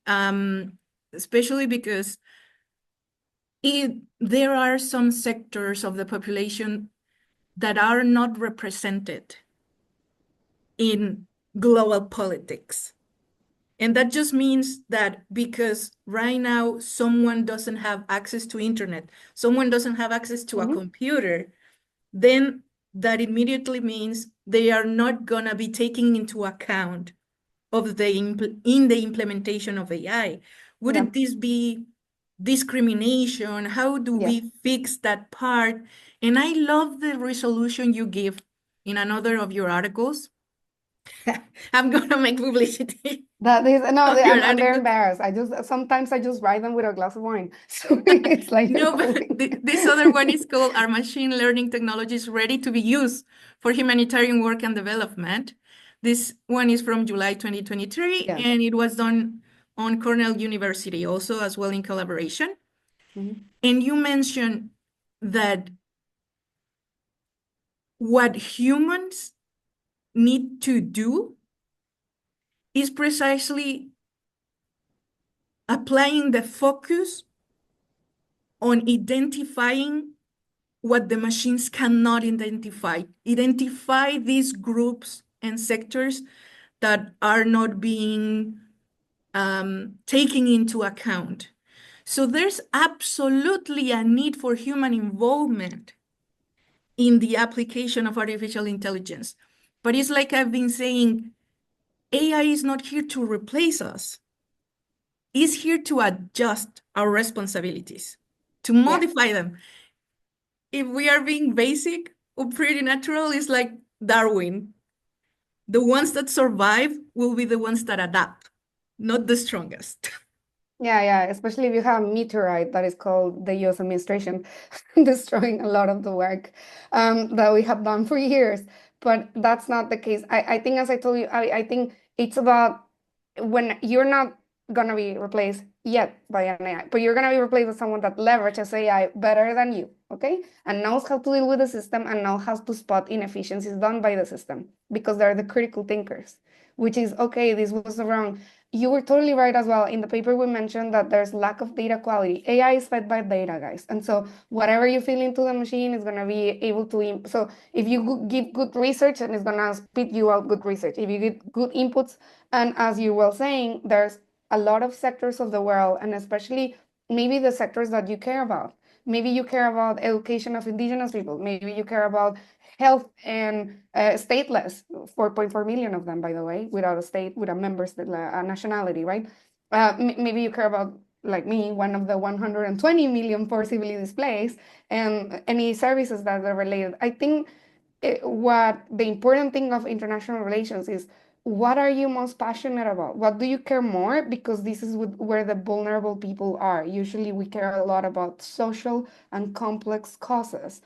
especially because there are some sectors of the population that are not represented in global politics. And that just means that because right now someone doesn't have access to internet, someone doesn't have access to a computer, then that immediately means they are not gonna be taking into account of the in the implementation of AI. Wouldn't this be discrimination? How do we fix that part? And I love the resolution you give in another of your articles. I'm gonna make publicity. That is no, of your I'm very article. embarrassed. Sometimes I just write them with a glass of wine. So it's like No, but this other one is called Are Machine Learning Technologies Ready to be Used for Humanitarian Work and Development? This one is from July 2023, Yeah. and it was done on Cornell University also as well in collaboration. And you mentioned that what humans need to do is precisely applying the focus on identifying what the machines cannot identify. Identify these groups and sectors that are not being taken into account. So there's absolutely a need for human involvement in the application of artificial intelligence. But it's like I've been saying, AI is not here to replace us. It's here to adjust our responsibilities, to modify them. If we are being basic or pretty natural, it's like Darwin. The ones that survive will be the ones that adapt, not the strongest. Yeah, especially if you have a meteorite that is called the US administration, destroying a lot of the work that we have done for years. But that's not the case. I think, as I told you, I think it's about when you're not going to be replaced yet by an AI, but you're going to be replaced with someone that leverages AI better than you, okay? And knows how to deal with the system and knows how to spot inefficiencies done by the system because they're the critical thinkers, which is, okay, this was wrong. You were totally right as well. In the paper, we mentioned that there's lack of data quality. AI is fed by data, guys. And so whatever you feed into the machine is going to be able to, so if you give good research, and it's going to spit you out good research. If you get good inputs, and as you were saying, there's a lot of sectors of the world, and especially maybe the sectors that you care about. Maybe you care about education of indigenous people. Maybe you care about health and stateless, 4.4 million of them, by the way, without a state, without members, a nationality, right? Maybe you care about, like me, one of the 120 million forcibly displaced, and any services that are related. I think what the important thing of international relations is, what are you most passionate about? What do you care more? Because this is where the vulnerable people are. Usually we care a lot about social and complex causes.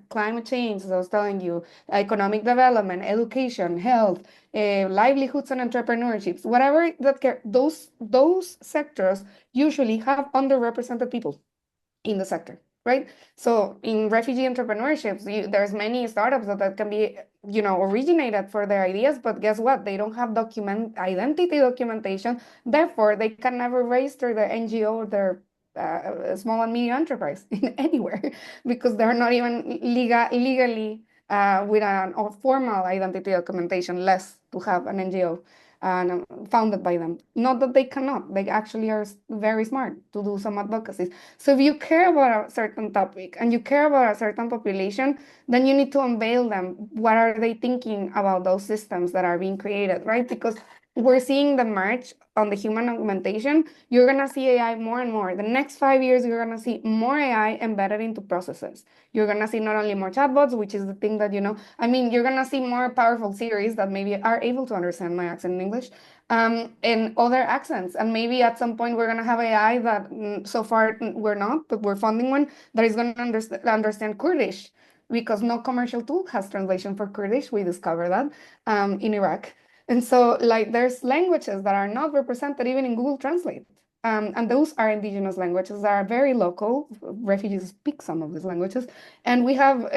Climate change, as I was telling you, economic development, education, health, livelihoods and entrepreneurships, whatever that care, those sectors usually have underrepresented people in the sector, right? So in refugee entrepreneurships, there's many startups that can be, originated for their ideas, but guess what? They don't have identity documentation. Therefore, they can never register their NGO or their small and medium enterprise in anywhere because they're not even legally with an or formal identity documentation, less to have an NGO and founded by them. Not that they cannot, they actually are very smart to do some advocacy. So if you care about a certain topic and you care about a certain population, then you need to unveil them. What are they thinking about those systems that are being created, right? Because we're seeing the march on the human augmentation. You're going to see AI more and more. The next 5 years, you're going to see more AI embedded into processes. You're going to see not only more chatbots, which is the thing that, you're going to see more powerful series that maybe are able to understand my accent in English and other accents. And maybe at some point, we're going to have AI that so far we're not, but we're funding one that is going to understand Kurdish, because no commercial tool has translation for Kurdish. We discovered that in Iraq. And so, there's languages that are not represented even in Google Translate. And those are indigenous languages that are very local. Refugees speak some of these languages. And we have,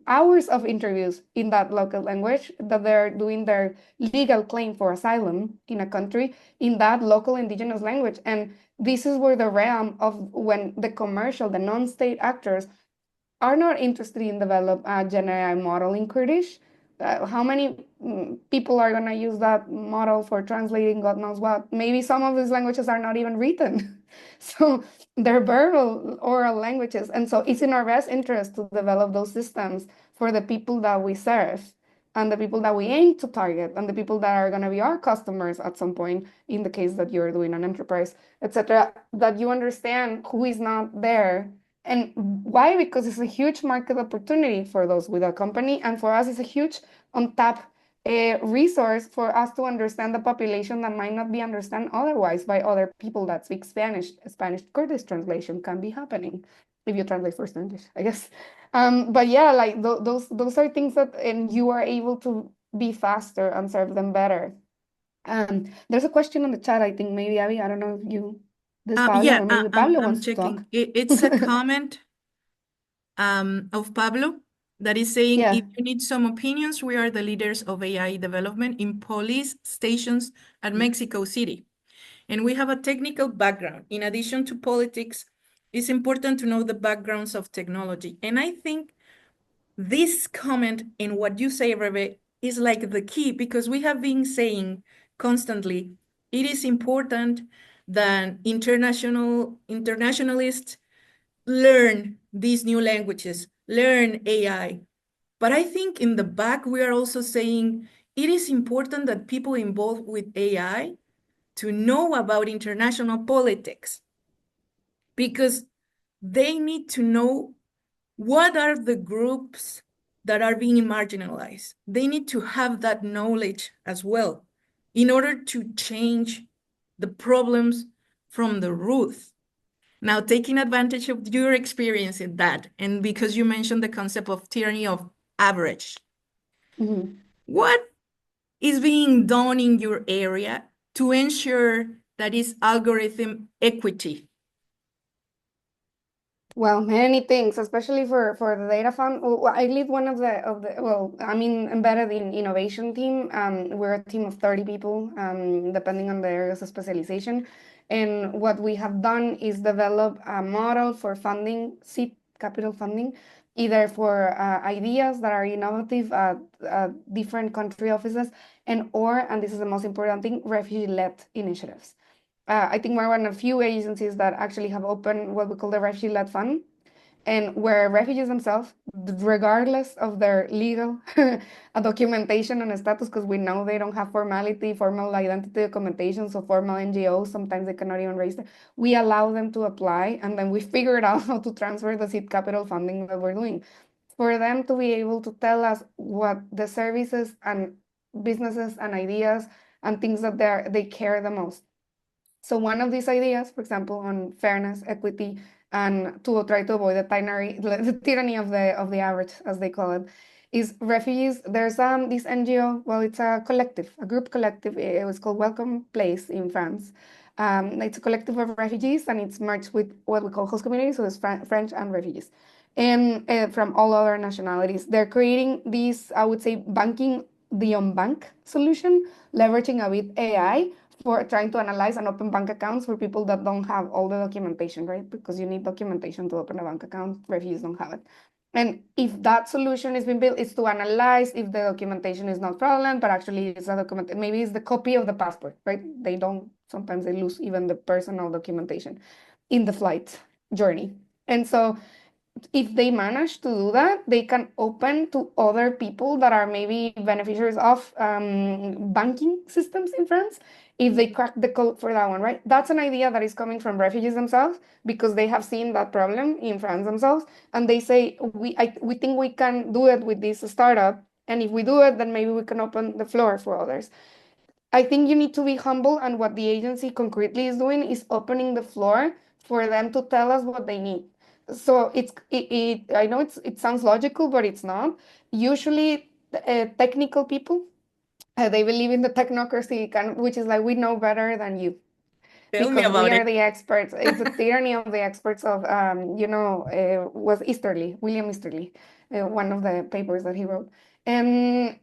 hours of interviews in that local language that they're doing their legal claim for asylum in a country in that local indigenous language. And this is where the realm of when the commercial, the non-state actors are not interested in develop a Gen AI model in Kurdish, how many people are going to use that model for translating God knows what? Maybe some of these languages are not even written. So they're verbal oral languages. And so it's in our best interest to develop those systems for the people that we serve and the people that we aim to target and the people that are going to be our customers at some point, in the case that you're doing an enterprise, etc., that you understand who is not there. And why? Because it's a huge market opportunity for those with a company. And for us, it's a huge untapped resource for us to understand the population that might not be understood otherwise by other people that speak Spanish. Spanish Kurdish translation can be happening if you translate first English, I guess. But yeah, like those are things that, and you are able to be faster and serve them better. There's a question on the chat, I think maybe Abby, I don't know if you, this Pablo, Yeah, or maybe Pablo I'm wants to checking. talk. It's a comment of Pablo that is saying, Yeah. if you need some opinions, we are the leaders of AI development in police stations at Mexico City. And we have a technical background. In addition to politics, it's important to know the backgrounds of technology. And I think this comment and what you say, Rebe, is like the key, because we have been saying constantly, it is important that internationalists learn these new languages, learn AI. But I think in the back, we are also saying it is important that people involved with AI to know about international politics, because they need to know what are the groups that are being marginalized. They need to have that knowledge as well in order to change the problems from the root. Now, taking advantage of your experience in that, and because you mentioned the concept of tyranny of average, what is being done in your area to ensure that is algorithm equity? Well, many things, especially for the data fund. Well, I lead one of the well, I mean, embedded in innovation team. We're a team of 30 people, depending on the areas of specialization. And what we have done is develop a model for funding, seed capital funding, either for ideas that are innovative at different country offices, and this is the most important thing, refugee-led initiatives. I think we're one of a few agencies that actually have opened what we call the refugee-led fund, and where refugees themselves, regardless of their legal documentation and status, because we know they don't have formal identity documentation, so formal NGOs, sometimes they cannot even register. We allow them to apply, and then we figured out how to transfer the seed capital funding that we're doing for them to be able to tell us what the services and businesses and ideas and things that they care the most. So one of these ideas, for example, on fairness, equity, and to try to avoid the tyranny of the average, as they call it, is refugees. There's this NGO. Well, it's a collective, a group collective. It was called Welcome Place in France. It's a collective of refugees, and it's merged with what we call host communities, so it's French and refugees, and from all other nationalities. They're creating this, I would say, banking the unbank solution, leveraging a bit AI for trying to analyze and open bank accounts for people that don't have all the documentation, right? Because you need documentation to open a bank account. Refugees don't have it. And if that solution is being built, it's to analyze if the documentation is not fraudulent, but actually it's a document. Maybe it's the copy of the passport, right? Sometimes they lose even the personal documentation in the flight journey. And so if they manage to do that, they can open to other people that are maybe beneficiaries of banking systems in France, if they crack the code for that one, right? That's an idea that is coming from refugees themselves, because they have seen that problem in France themselves, and they say, we think we can do it with this startup, and if we do it, then maybe we can open the floor for others. I think you need to be humble, and what the agency concretely is doing is opening the floor for them to tell us what they need. So I know it sounds logical, but it's not. Usually, technical people, they believe in the technocracy, which is like, we know better than you Tell me because we about are it. the experts. It's a tyranny of the experts of, was William Easterly, one of the papers that he wrote. And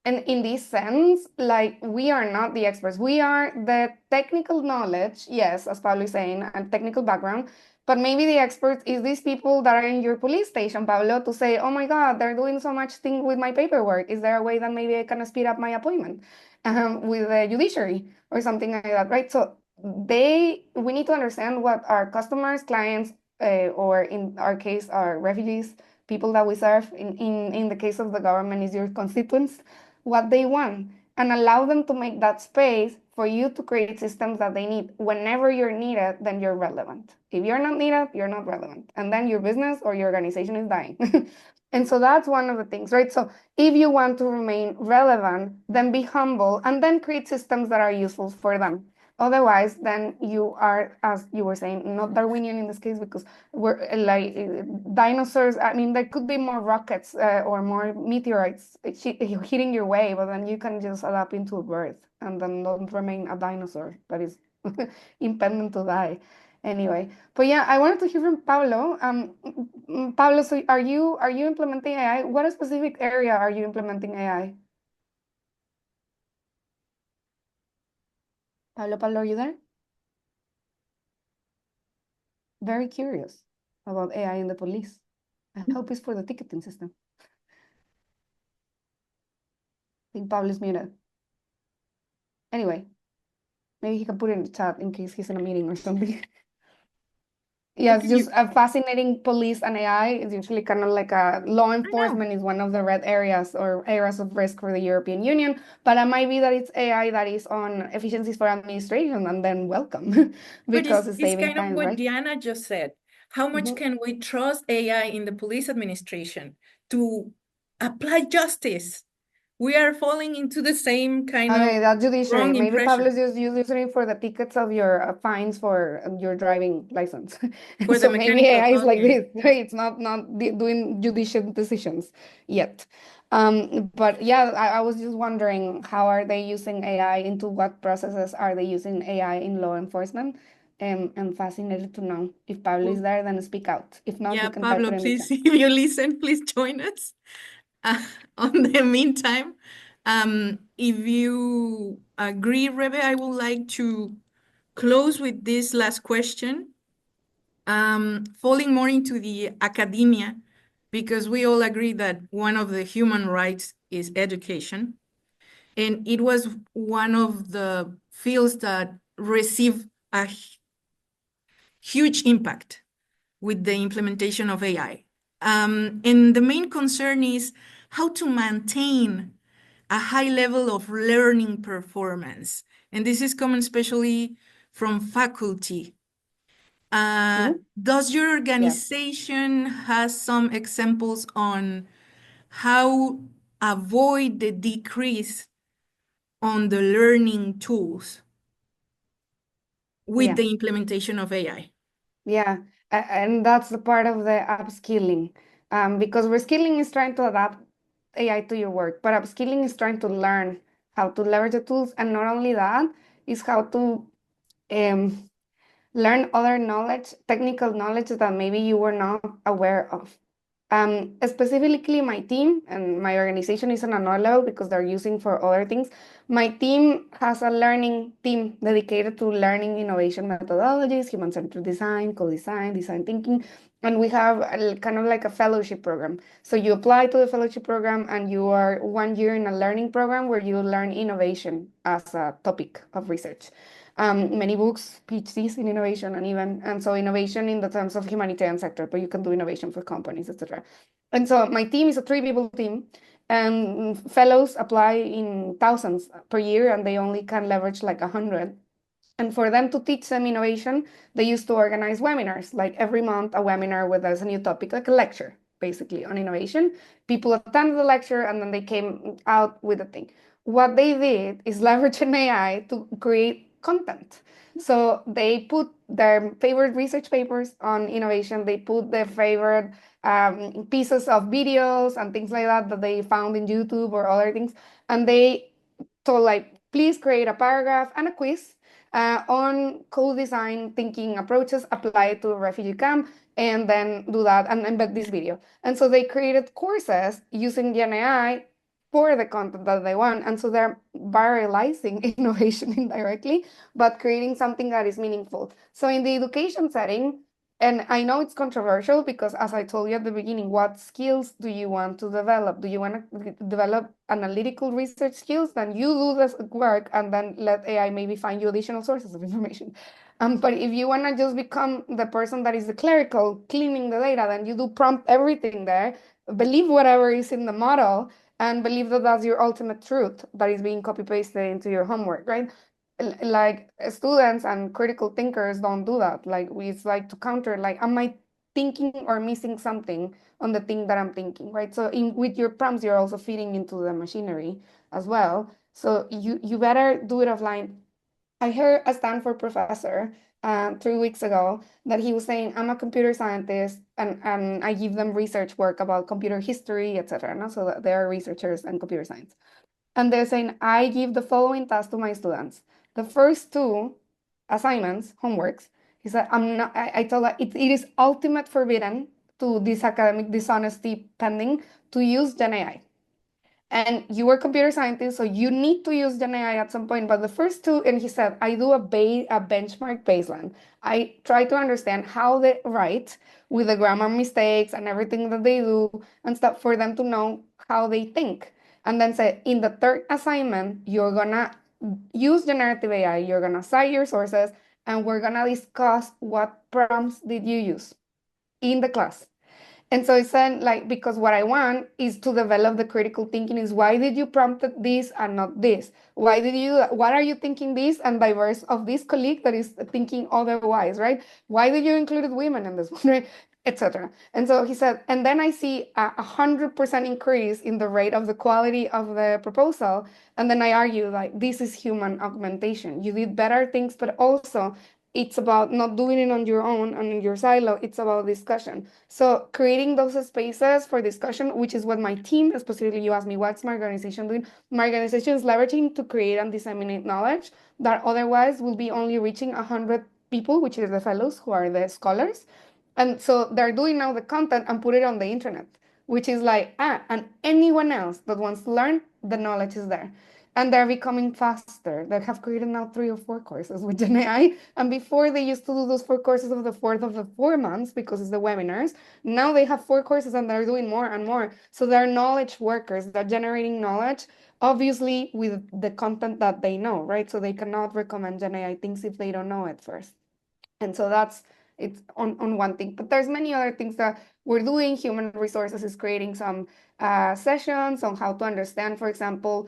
in this sense, like, we are not the experts. We are the technical knowledge, yes, as Pablo is saying, and technical background, But maybe the experts is these people that are in your police station, Pablo, to say, oh my God, they're doing so much thing with my paperwork. Is there a way that maybe I can speed up my appointment with the judiciary or something like that, right? So we need to understand what our customers, clients, or in our case, our refugees, people that we serve, in the case of the government, is your constituents, what they want, and allow them to make that space for you to create systems that they need. Whenever you're needed, then you're relevant. If you're not needed, you're not relevant. And then your business or your organization is dying. And so that's one of the things, right? So if you want to remain relevant, then be humble and then create systems that are useful for them. Otherwise, then you are, as you were saying, not Darwinian in this case, because we're like dinosaurs. I mean, there could be more rockets or more meteorites hitting your way, but then you can just adapt into a bird and then don't remain a dinosaur that is impending to die. Anyway, but yeah, I wanted to hear from Pablo. Pablo, so are you implementing AI? What specific area are you implementing AI? Pablo, are you there? Very curious about AI in the police. I hope it's for the ticketing system. I think Pablo is muted. Anyway, maybe he can put it in the chat in case he's in a meeting or something. Yes, Okay, just a fascinating police and AI is usually kind of like a law enforcement is one of the red areas or areas of risk for the European Union, but it might be that it's AI that is on efficiencies for administration, and then welcome but because it's it's saving kind of time, what right? Diana just said. How much can we trust AI in the police administration to apply justice? We are falling into the same kind of Okay, that's judiciary. wrong Maybe impression Pablo's just using it for the tickets of your fines for your driving license. And for the so maybe mechanical. AI is like Okay. this, right? It's not doing judicial decisions yet. But yeah, I was just wondering, how are they using AI? Into what processes are they using AI in law enforcement? I'm fascinated to know. If Pablo is there, then speak out. If not, Yeah, you can type it Pablo, in the chat. please, if you listen, please join us. On the meantime, if you agree, Rebe, I would like to close with this last question, falling more into the academia, because we all agree that one of the human rights is education. And it was one of the fields that received a huge impact with the implementation of AI. And the main concern is how to maintain a high level of learning performance. And this is coming especially from faculty. Does your organization has some examples on how avoid the decrease on the learning tools with the implementation of AI? Yeah, and that's the part of the upskilling, because reskilling is trying to adapt AI to your work, but upskilling is trying to learn how to leverage the tools, and not only that, is how to um, learn other knowledge, technical knowledge that maybe you were not aware of. Specifically, my team and my organization is on another level because they're using for other things. My team has a learning team dedicated to learning innovation methodologies, human-centered design, co-design, design thinking, and we have kind of like a fellowship program. So you apply to the fellowship program and you are 1 year in a learning program where you learn innovation as a topic of research. Many books, PhDs in innovation, and so innovation in the terms of humanitarian sector, but you can do innovation for companies, etc. And so my team is a 3 people team, and fellows apply in thousands per year, and they only can leverage like 100. And for them to teach them innovation, they used to organize webinars, like every month a webinar with us a new topic, like a lecture, basically on innovation. People attended the lecture and then they came out with a thing. What they did is leverage an AI to create content. So they put their favorite research papers on innovation. They put their favorite pieces of videos and things like that that they found in YouTube or other things. And they told like, please create a paragraph and a quiz on co-design thinking approaches, apply it to a refugee camp, and then do that and embed this video. And so they created courses using Gen AI for the content that they want. And so they're viralizing innovation indirectly, but creating something that is meaningful. So in the education setting, And I know it's controversial because, as I told you at the beginning, what skills do you want to develop? Do you want to develop analytical research skills? Then you do this work and then let AI maybe find you additional sources of information. But if you want to just become the person that is the clerical, cleaning the data, then you do prompt everything there, believe whatever is in the model, and believe that that's your ultimate truth that is being copy pasted into your homework, right? Like students and critical thinkers don't do that. Like it's like to counter, like, am I thinking or missing something on the thing that I'm thinking, right? So with your prompts, you're also feeding into the machinery as well. So you better do it offline. I heard a Stanford professor 3 weeks ago that he was saying, I'm a computer scientist and I give them research work about computer history, etc. No? So that they are researchers in computer science. And they're saying, I give the following task to my students. The first two assignments, homeworks, he said, I told her it is ultimate forbidden to this academic dishonesty pending to use Gen AI. And you were a computer scientist, so you need to use Gen AI at some point. But the first two, and he said, I do a benchmark baseline. I try to understand how they write with the grammar mistakes and everything that they do and stuff for them to know how they think. And then say, in the third assignment, you're gonna use generative AI, you're gonna cite your sources, and we're gonna discuss what prompts did you use in the class. And so it's then like, because what I want is to develop the critical thinking is why did you prompt this and not this? Why did you, what are you thinking this and diverse of this colleague that is thinking otherwise, right? Why did you include women in this one, right? Etc. And so he said, and then I see 100% increase in the rate of the quality of the proposal. And then I argue like, this is human augmentation. You did better things, but also it's about not doing it on your own and in your silo. It's about discussion. So creating those spaces for discussion, which is what my team, specifically you asked me, what's my organization doing? My organization is leveraging to create and disseminate knowledge that otherwise will be only reaching 100 people, which is the fellows who are the scholars. And so they're doing now the content and put it on the internet, which is like, and anyone else that wants to learn, the knowledge is there. And they're becoming faster. They have created now 3 or 4 courses with Gen AI. And before they used to do those 4 courses of the fourth of the 4 months because it's the webinars. Now they have 4 courses and they're doing more and more. So they're knowledge workers. They're generating knowledge, obviously with the content that they know, right? So they cannot recommend Gen AI things if they don't know it first. And so that's it's on one thing. But there's many other things that we're doing. Human resources is creating some sessions on how to understand, for example,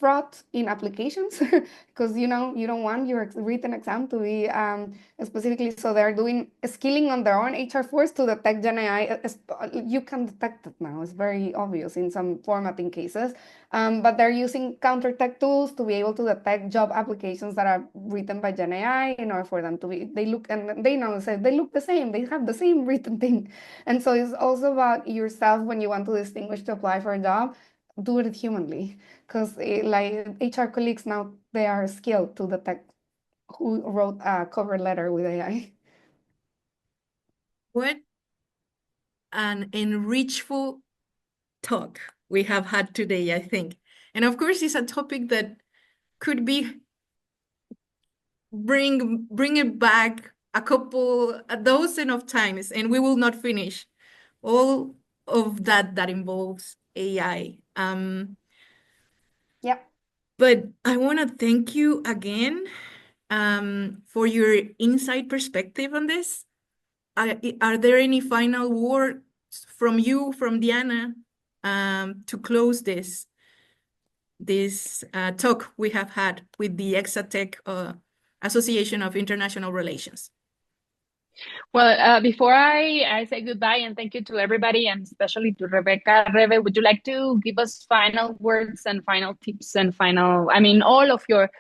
fraud in applications, because you don't want your written exam to be specifically. So they're doing skilling on their own HR force to detect Gen AI. You can detect it now. It's very obvious in some formatting cases. But they're using counter tech tools to be able to detect job applications that are written by Gen AI in order for them to be, they look, and they know, say they look the same, they have the same written thing. And so it's also about yourself when you want to distinguish to apply for a job, do it humanly. Because like HR colleagues now, they are skilled to detect who wrote a cover letter with AI. What an enrichful talk we have had today, I think. And of course, it's a topic that could be bring it back a dozen of times, and we will not finish all of that involves AI. Yeah. But I want to thank you again for your inside perspective on this. Are there any final words from you, from Diana, to close this talk we have had with the Exatech Association of International Relations? Well, before I say goodbye and thank you to everybody and especially to Rebecca, Rebe, would you like to give us final words and final tips and I mean, all of your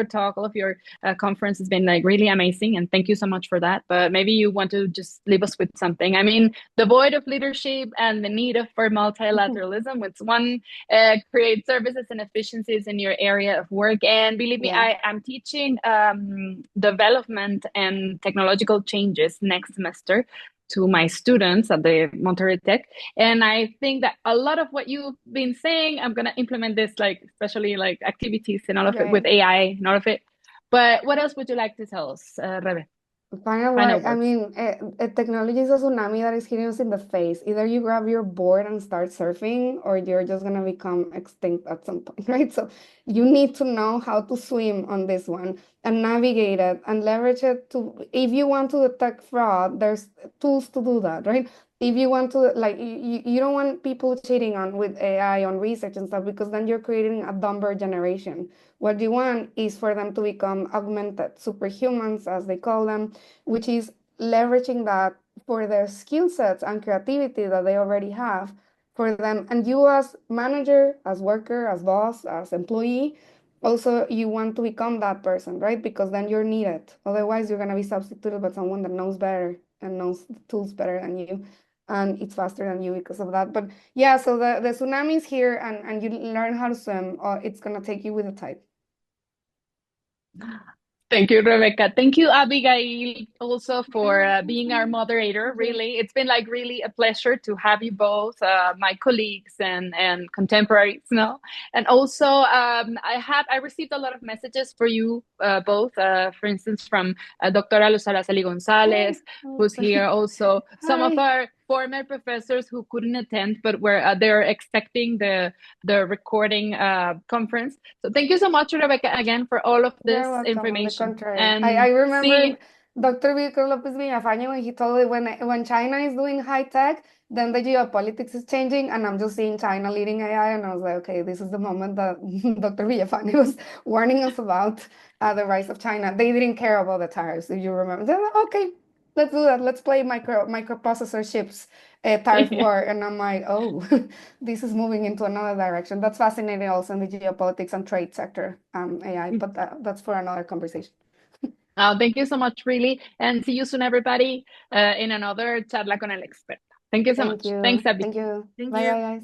talk, all of your conference has been like really amazing, and thank you so much for that. But maybe you want to just leave us with something. I mean, the void of leadership and the need for multilateralism. It's one, create services and efficiencies in your area of work. And believe me, Yeah. I'm teaching development and technological changes next semester to my students at the Monterrey Tech. And I think that a lot of what you've been saying, I'm going to implement this, like, especially like activities and all of it with AI and all of it. But what else would you like to tell us, Rebe? Final Final word. I words. mean, technology is a tsunami that is hitting us in the face. Either you grab your board and start surfing, or you're just gonna become extinct at some point, right? So you need to know how to swim on this one and navigate it and leverage it to, if you want to detect fraud, there's tools to do that, right? If you want to, like, you don't want people cheating on with AI on research and stuff, because then you're creating a dumber generation. What you want is for them to become augmented superhumans, as they call them, which is leveraging that for their skill sets and creativity that they already have for them. And you, as manager, as worker, as boss, as employee, also you want to become that person, right? Because then you're needed. Otherwise, you're going to be substituted by someone that knows better and knows the tools better than you. And it's faster than you because of that. But yeah, so the tsunami is here, and you learn how to swim, or it's going to take you with the tide. Thank you, Rebecca. Thank you, Abigail, also for being our moderator. Really, it's been like really a pleasure to have you both, my colleagues and contemporaries. No, and also I received a lot of messages for you both. For instance, from Dr. Luz Araceli Gonzalez, who's here. Also, some of our former professors who couldn't attend, but were they're expecting the recording conference. So thank you so much, Rebecca, again for all of this You're welcome. On the information. contrary, And I remember see, Dr. Víctor López Villafañe when he told it, when China is doing high tech, then the geopolitics is changing, and I'm just seeing China leading AI, and I was like, okay, this is the moment that Dr. Villafañe was warning us about the rise of China. They didn't care about the tariffs, if you remember. They're like, okay, let's do that. Let's play microprocessor chips tariff war. And I'm like, oh, this is moving into another direction. That's fascinating also in the geopolitics and trade sector, AI, but that's for another conversation. thank you so much, really. And see you soon, everybody, in another Charla con el Experta. Thank you so much. you. Thanks, Abby. Thank you. Thank Bye, you. bye, guys.